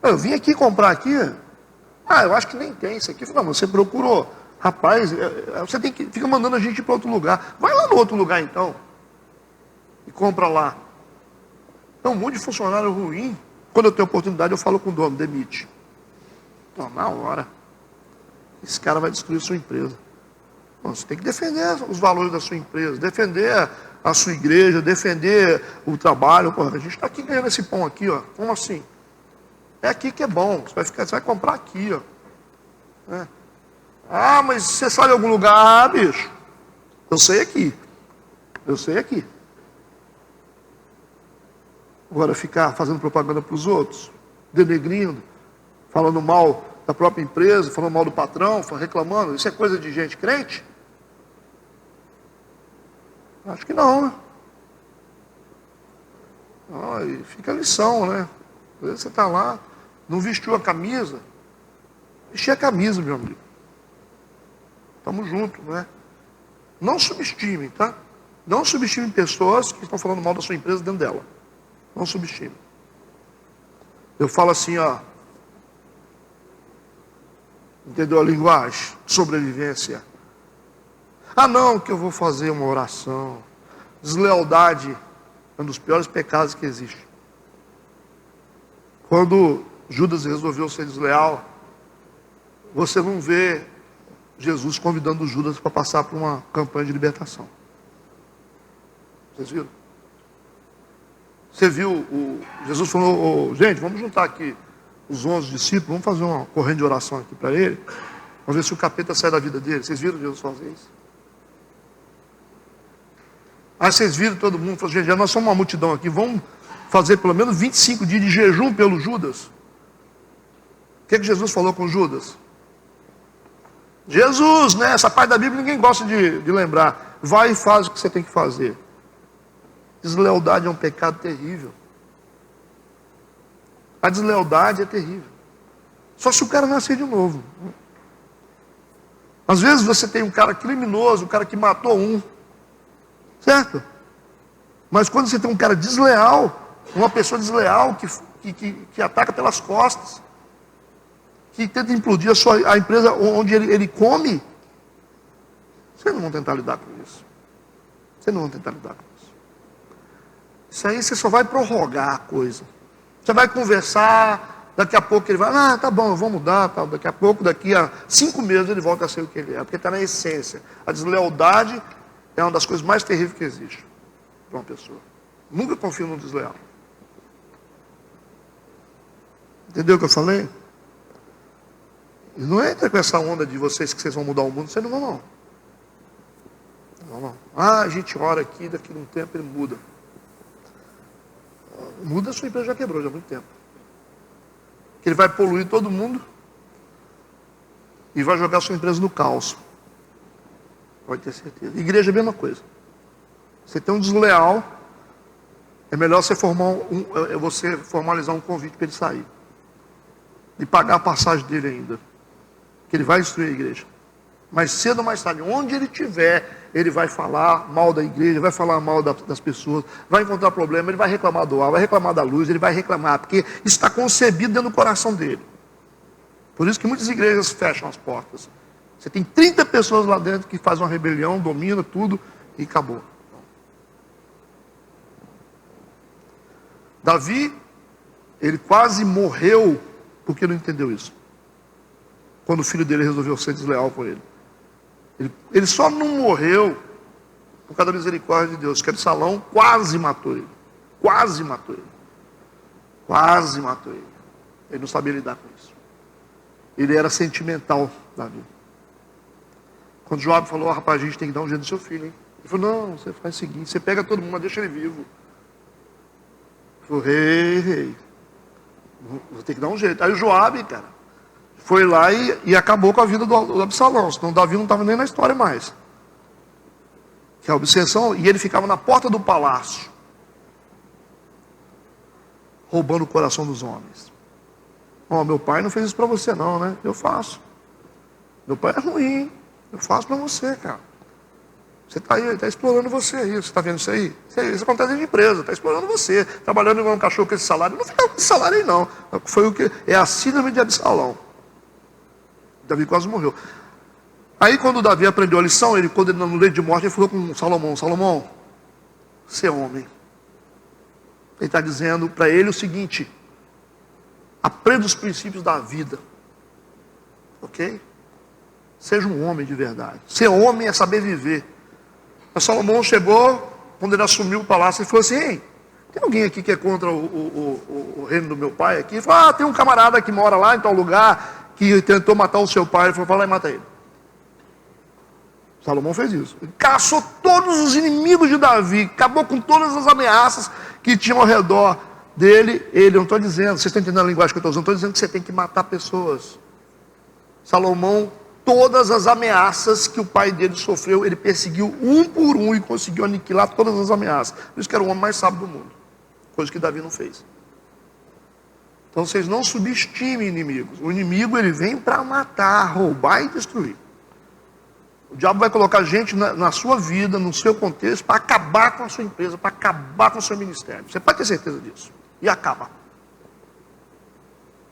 Eu vim aqui comprar aqui, eu acho que nem tem isso aqui. Não, você procurou. Rapaz, você tem que fica mandando a gente ir para outro lugar. Vai lá no outro lugar então. E compra lá. Então, um monte de funcionário ruim, quando eu tenho oportunidade, eu falo com o dono, demite. Então, na hora. Esse cara vai destruir a sua empresa. Bom, você tem que defender os valores da sua empresa, defender a sua igreja, defender o trabalho. Pô, a gente está aqui ganhando esse pão aqui, ó. Como assim? É aqui que é bom. Você vai comprar aqui, ó. Mas você sabe em algum lugar, bicho? Eu sei aqui. Eu sei aqui. Agora ficar fazendo propaganda para os outros, denegrindo, falando mal da própria empresa, falando mal do patrão, reclamando, isso é coisa de gente crente? Acho que não, né? E fica a lição, né? Às vezes você está lá, não vestiu a camisa, vestir a camisa, meu amigo. Estamos juntos, né? Não subestimem, tá? Não subestimem pessoas que estão falando mal da sua empresa dentro dela. Não subestimem. Eu falo assim, entendeu a linguagem? Sobrevivência. Não, que eu vou fazer uma oração. Deslealdade é um dos piores pecados que existe. Quando Judas resolveu ser desleal, você não vê Jesus convidando Judas para passar por uma campanha de libertação. Vocês viram? Você viu, Jesus falou, gente, vamos juntar aqui os 11 discípulos, vamos fazer uma corrente de oração aqui para ele, vamos ver se o capeta sai da vida dele. Vocês viram Jesus fazer isso? Aí vocês viram todo mundo, falou, gente, nós somos uma multidão aqui, vamos fazer pelo menos 25 dias de jejum pelo Judas. O que Jesus falou com Judas? Jesus, né? Essa parte da Bíblia ninguém gosta de lembrar. Vai e faz o que você tem que fazer. Deslealdade é um pecado terrível. A deslealdade é terrível. Só se o cara nascer de novo. Às vezes você tem um cara criminoso, um cara que matou um. Certo? Mas quando você tem um cara desleal, uma pessoa desleal que ataca pelas costas, que tenta implodir a empresa onde ele come, vocês não vão tentar lidar com isso. Vocês não vão tentar lidar com isso. Isso aí você só vai prorrogar a coisa. Você vai conversar, Daqui a pouco ele vai, tá bom, eu vou mudar, tal. Daqui a pouco, daqui a 5 meses ele volta a ser o que ele é, porque está na essência. A deslealdade é uma das coisas mais terríveis que existe para uma pessoa. Nunca confio no desleal. Entendeu o que eu falei? E não entra com essa onda de vocês que vocês vão mudar o mundo, vocês não vão não. A gente ora aqui, daqui a um tempo ele muda. Muda, a sua empresa já quebrou, já há muito tempo. Que ele vai poluir todo mundo e vai jogar a sua empresa no caos. Pode ter certeza. Igreja é a mesma coisa. Você tem um desleal, é melhor você formalizar um convite para ele sair. E pagar a passagem dele ainda. Que ele vai destruir a igreja. Mas cedo ou mais tarde, onde ele estiver, ele vai falar mal da igreja, vai falar mal das pessoas, vai encontrar problema, ele vai reclamar do ar, vai reclamar da luz, ele vai reclamar, porque isso está concebido dentro do coração dele. Por isso que muitas igrejas fecham as portas. Você tem 30 pessoas lá dentro que fazem uma rebelião, dominam tudo e acabou. Davi, ele quase morreu porque não entendeu isso. Quando o filho dele resolveu ser desleal com ele. Ele só não morreu por causa da misericórdia de Deus, que Absalão quase matou ele. Quase matou ele. Quase matou ele. Ele não sabia lidar com isso. Ele era sentimental, Davi. Quando Joabe falou, rapaz, a gente tem que dar um jeito no seu filho, hein? Ele falou, não, você faz o seguinte, você pega todo mundo, mas deixa ele vivo. Ele falou, rei, vou ter que dar um jeito. Aí o Joabe, cara, foi lá e acabou com a vida do Absalão. Senão Davi não estava nem na história mais. Que é a obsessão. E ele ficava na porta do palácio. Roubando o coração dos homens. Meu pai não fez isso para você não, né? Eu faço. Meu pai é ruim. Eu faço para você, cara. Você está aí, está explorando você aí. Você está vendo isso aí? Isso acontece dentro de empresa. Está explorando você. Trabalhando igual um cachorro com esse salário. Não fica com esse salário aí não. Foi o que é a síndrome de Absalão. Davi quase morreu. Aí quando Davi aprendeu a lição, quando ele no leito de morte, ele falou com Salomão, Salomão, você é homem. Ele está dizendo para ele o seguinte, aprenda os princípios da vida. Ok? Seja um homem de verdade. Ser homem é saber viver. Mas Salomão chegou, quando ele assumiu o palácio, ele falou assim, ei, tem alguém aqui que é contra o reino do meu pai aqui? Ele falou, tem um camarada que mora lá em tal lugar, que tentou matar o seu pai. Ele falou, vai lá e mata ele. Salomão fez isso. Ele caçou todos os inimigos de Davi, acabou com todas as ameaças que tinham ao redor dele. Eu não estou dizendo, vocês estão entendendo a linguagem que eu estou usando, não estou dizendo que você tem que matar pessoas. Salomão, todas as ameaças que o pai dele sofreu, ele perseguiu um por um e conseguiu aniquilar todas as ameaças. Por isso que era o homem mais sábio do mundo. Coisa que Davi não fez. Então vocês não subestimem inimigos. O inimigo ele vem para matar, roubar e destruir. O diabo vai colocar gente na sua vida, no seu contexto, para acabar com a sua empresa, para acabar com o seu ministério. Você pode ter certeza disso. E acaba.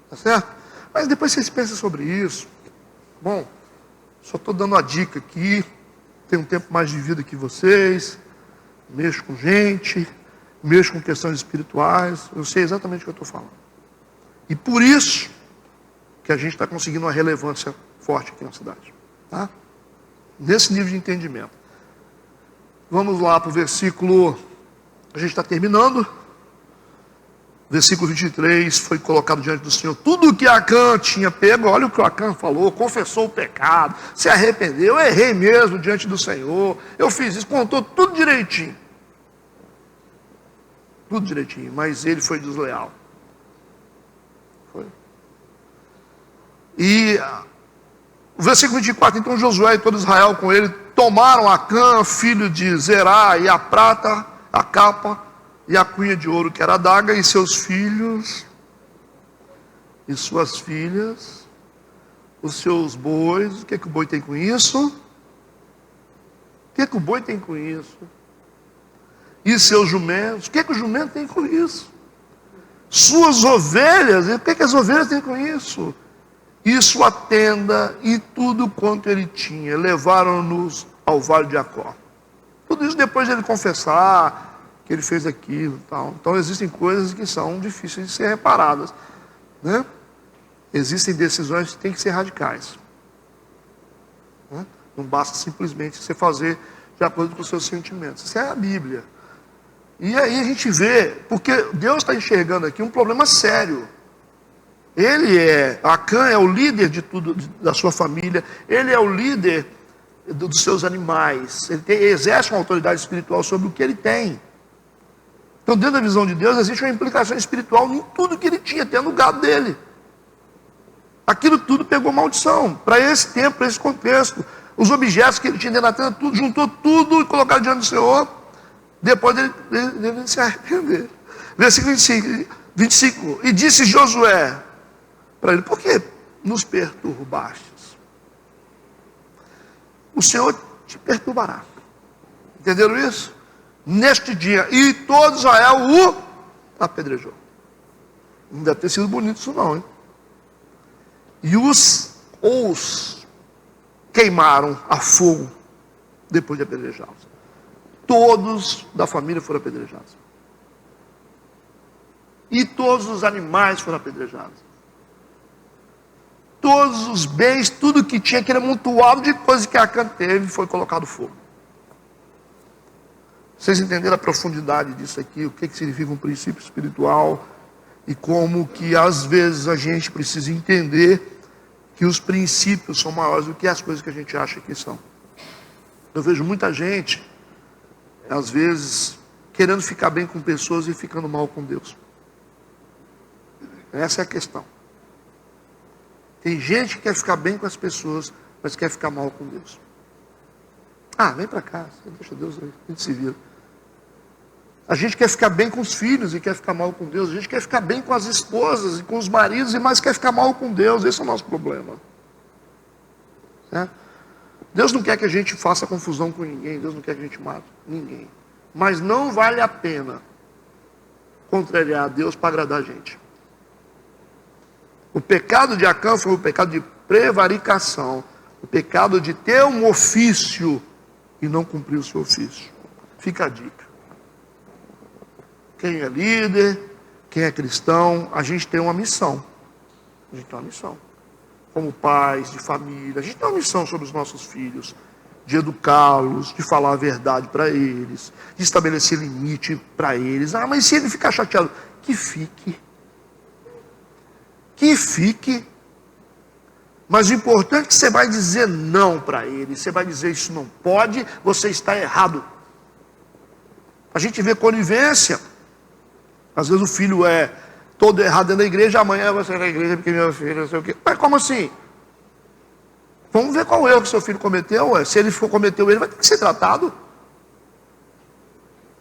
Tá certo? Mas depois vocês pensam sobre isso. Bom, só estou dando uma dica aqui. Tenho um tempo mais de vida que vocês. Mexo com gente. Mexo com questões espirituais. Eu sei exatamente o que eu estou falando. E por isso que a gente está conseguindo uma relevância forte aqui na cidade. Tá? Nesse nível de entendimento. Vamos lá para o versículo, a gente está terminando. Versículo 23, foi colocado diante do Senhor tudo o que Acã tinha pego. Olha o que o Acã falou, confessou o pecado, se arrependeu, eu errei mesmo diante do Senhor, eu fiz isso, contou tudo direitinho. Tudo direitinho, mas ele foi desleal. Foi. E o versículo 24, então Josué e todo Israel com ele tomaram Acã, filho de Zerá, e a prata, a capa e a cunha de ouro, que era a adaga, e seus filhos e suas filhas, os seus bois. O que é que o boi tem com isso? O que é que o boi tem com isso? E seus jumentos, o que é que o jumento tem com isso? Suas ovelhas, o que é que as ovelhas têm com isso? E sua tenda e tudo quanto ele tinha, levaram-nos ao vale de Acor. Tudo isso depois de ele confessar que ele fez aquilo e tal. Então existem coisas que são difíceis de ser reparadas. né? Existem decisões que têm que ser radicais, né? Não basta simplesmente você fazer de acordo com os seus sentimentos. Isso é a Bíblia. E aí a gente vê, porque Deus está enxergando aqui um problema sério. Acã é o líder de tudo, da sua família, ele é o líder dos seus animais, exerce uma autoridade espiritual sobre o que ele tem. Então, dentro da visão de Deus, existe uma implicação espiritual em tudo que ele tinha, até no gado dele. Aquilo tudo pegou maldição, para esse tempo, para esse contexto. Os objetos que ele tinha dentro da tenda, tudo, juntou tudo e colocou diante do Senhor, depois dele se arrepender. Versículo 25, e disse Josué para ele, por que nos perturbastes? O Senhor te perturbará. Entenderam isso? Neste dia, e todo Israel o apedrejou. Não deve ter sido bonito isso não, hein? E os queimaram a fogo depois de apedrejá-los. Todos da família foram apedrejados. E todos os animais foram apedrejados. Todos os bens, tudo que tinha, aquele amontoado de coisas que Acã teve, foi colocado fogo. Vocês entenderam a profundidade disso aqui, o que significa um princípio espiritual, e como que às vezes a gente precisa entender que os princípios são maiores do que as coisas que a gente acha que são. Eu vejo muita gente, às vezes, querendo ficar bem com pessoas e ficando mal com Deus. Essa é a questão. Tem gente que quer ficar bem com as pessoas, mas quer ficar mal com Deus. Ah, vem para cá, deixa Deus aí, a gente se vira. A gente quer ficar bem com os filhos e quer ficar mal com Deus. A gente quer ficar bem com as esposas e com os maridos, mas quer ficar mal com Deus. Esse é o nosso problema. Deus não quer que a gente faça confusão com ninguém. Deus não quer que a gente mate ninguém. Mas não vale a pena contrariar a Deus para agradar a gente. O pecado de Acã foi o pecado de prevaricação. O pecado de ter um ofício e não cumprir o seu ofício. Fica a dica. Quem é líder, quem é cristão, a gente tem uma missão. A gente tem uma missão. Como pais de família, a gente tem uma missão sobre os nossos filhos. De educá-los, de falar a verdade para eles, de estabelecer limite para eles. Ah, mas se ele ficar chateado, que fique. Que fique. Mas o importante é que você vai dizer não para ele. Você vai dizer isso não pode, você está errado. A gente vê conivência. Às vezes o filho é todo errado dentro da igreja, amanhã você vai na igreja porque meu filho não sei o quê. Mas como assim? Vamos ver qual erro que seu filho cometeu. Se ele for cometer o erro, vai ter que ser tratado.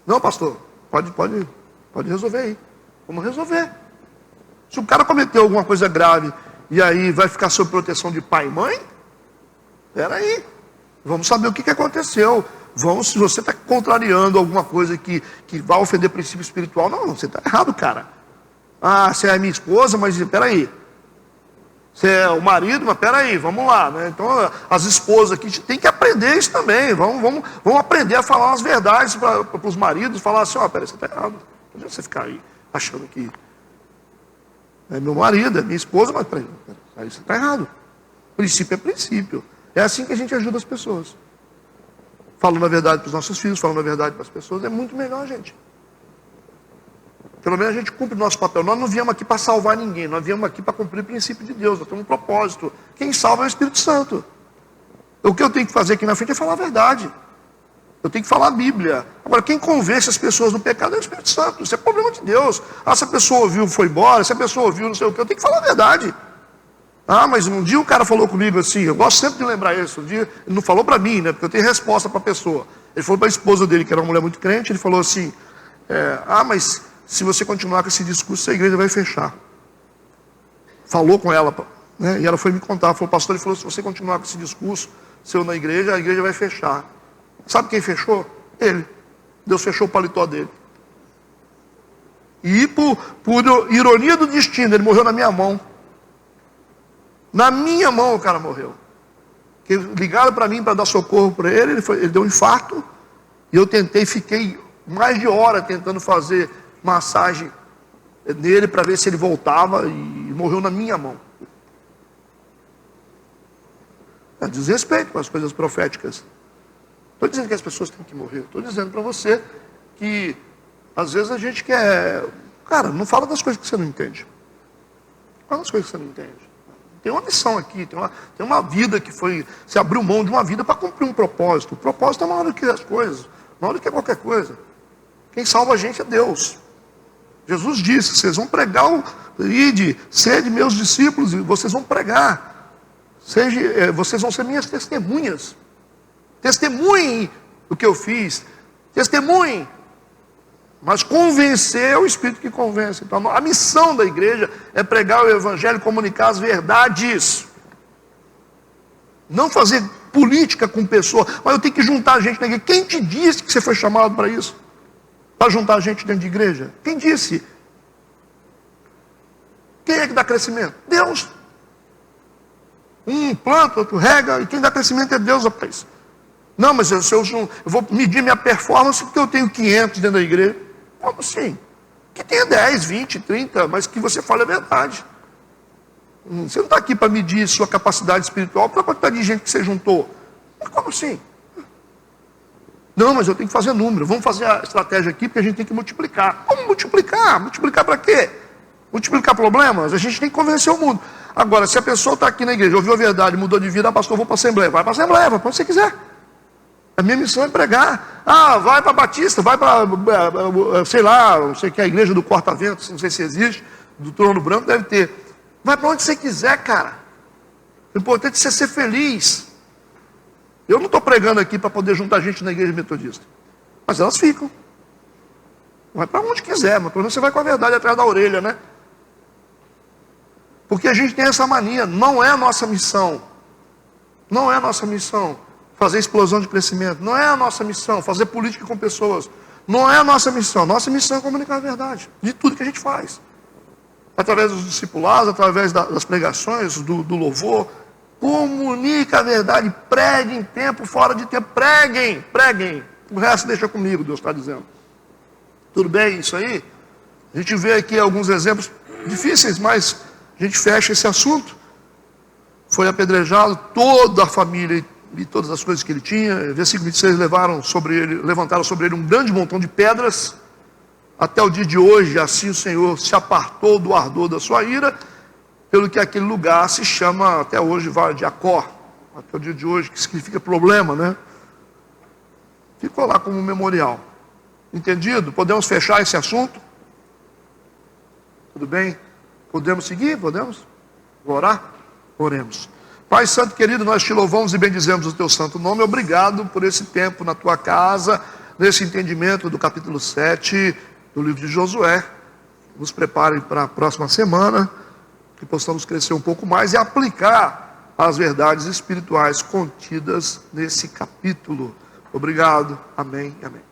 Não, pastor, pode resolver aí. Vamos resolver. Se o cara cometeu alguma coisa grave e aí vai ficar sob proteção de pai e mãe, espera aí. Vamos saber o que aconteceu. Se você está contrariando alguma coisa que vai ofender princípio espiritual, não, você está errado, cara. Ah, você é minha esposa, mas espera aí. Você é o marido, mas espera aí, vamos lá, né? Então, as esposas aqui tem que aprender isso também. Vamos aprender a falar as verdades para os maridos, falar assim, ó, peraí, você está errado. Não adianta você ficar aí achando que é meu marido, é minha esposa, mas peraí, aí você está errado. Princípio é princípio. É assim que a gente ajuda as pessoas. Falando a verdade para os nossos filhos, falando a verdade para as pessoas, é muito melhor, gente. Pelo menos a gente cumpre o nosso papel. Nós não viemos aqui para salvar ninguém, nós viemos aqui para cumprir o princípio de Deus, nós temos um propósito. Quem salva é o Espírito Santo. O que eu tenho que fazer aqui na frente é falar a verdade. Eu tenho que falar a Bíblia. Agora, quem convence as pessoas do pecado é o Espírito Santo. Isso é problema de Deus. Ah, se a pessoa ouviu, foi embora, se a pessoa ouviu, não sei o que, eu tenho que falar a verdade. Ah, mas um dia um cara falou comigo assim, eu gosto sempre de lembrar isso, um dia, ele não falou para mim, né, porque eu tenho resposta para a pessoa. Ele falou para a esposa dele, que era uma mulher muito crente, ele falou assim, mas se você continuar com esse discurso, a igreja vai fechar. Falou com ela, né, e ela foi me contar, falou, pastor, ele falou, se você continuar com esse discurso seu na igreja, a igreja vai fechar. Sabe quem fechou? Ele. Deus fechou o paletó dele. E por ironia do destino, ele morreu na minha mão. Na minha mão o cara morreu. Que ligaram para mim para dar socorro para ele, ele deu um infarto. E eu fiquei mais de hora tentando fazer massagem nele para ver se ele voltava. E morreu na minha mão. É desrespeito com as coisas proféticas. Estou dizendo que as pessoas têm que morrer. Estou dizendo para você que às vezes a gente quer... Cara, não fala das coisas que você não entende. Fala das coisas que você não entende. Tem uma missão aqui, tem uma vida que foi... Você abriu mão de uma vida para cumprir um propósito. O propósito é maior do que as coisas, maior do que qualquer coisa. Quem salva a gente é Deus. Jesus disse, vocês vão pregar ide, sede meus discípulos, e vocês vão pregar. Vocês vão ser minhas testemunhas. Testemunhem o que eu fiz. Testemunhem. Mas convencer é o Espírito que convence. Então, a missão da igreja é pregar o Evangelho, comunicar as verdades. Não fazer política com pessoa. Mas eu tenho que juntar gente na igreja. Quem te disse que você foi chamado para isso? Para juntar gente dentro de igreja? Quem disse? Quem é que dá crescimento? Deus. Um planta, outro rega, e quem dá crescimento é Deus, rapaz. Não, mas eu vou medir minha performance porque eu tenho 500 dentro da igreja. Como assim? Que tenha 10, 20, 30, mas que você fale a verdade. Você não está aqui para medir sua capacidade espiritual pela quantidade de gente que você juntou. Mas como assim? Não, mas eu tenho que fazer número. Vamos fazer a estratégia aqui porque a gente tem que multiplicar. Como multiplicar? Multiplicar para quê? Multiplicar problemas? A gente tem que convencer o mundo. Agora, se a pessoa está aqui na igreja, ouviu a verdade, mudou de vida, pastor, vou para a Assembleia. Vai para a Assembleia, vai para onde você quiser. A minha missão é pregar. Vai para Batista, vai para, sei lá, não sei o que é a igreja do Corta-Ventos, não sei se existe, do Trono Branco, deve ter. Vai para onde você quiser, cara. O importante é você ser feliz. Eu não estou pregando aqui para poder juntar gente na igreja metodista. Mas elas ficam. Vai para onde quiser, mas pelo menos você vai com a verdade atrás da orelha, né? Porque a gente tem essa mania. Não é a nossa missão. Não é a nossa missão fazer explosão de crescimento. Não é a nossa missão fazer política com pessoas. Não é a nossa missão. Nossa missão é comunicar a verdade de tudo que a gente faz. Através dos discipulados, através das pregações, do louvor. Comunica a verdade. Pregue em tempo, fora de tempo. Preguem, preguem. O resto deixa comigo, Deus está dizendo. Tudo bem isso aí? A gente vê aqui alguns exemplos difíceis, mas a gente fecha esse assunto. Foi apedrejado toda a família e todas as coisas que ele tinha. Versículo 26, levantaram sobre ele um grande montão de pedras. Até o dia de hoje, assim o Senhor se apartou do ardor da sua ira, pelo que aquele lugar se chama até hoje Vale de Acor. Até o dia de hoje, que significa problema, né? Ficou lá como um memorial. Entendido? Podemos fechar esse assunto? Tudo bem? Podemos seguir? Podemos? Vou orar? Oremos. Pai Santo querido, nós te louvamos e bendizemos o teu santo nome. Obrigado por esse tempo na tua casa, nesse entendimento do capítulo 7 do livro de Josué. Nos prepare para a próxima semana, que possamos crescer um pouco mais e aplicar as verdades espirituais contidas nesse capítulo. Obrigado. Amém. Amém.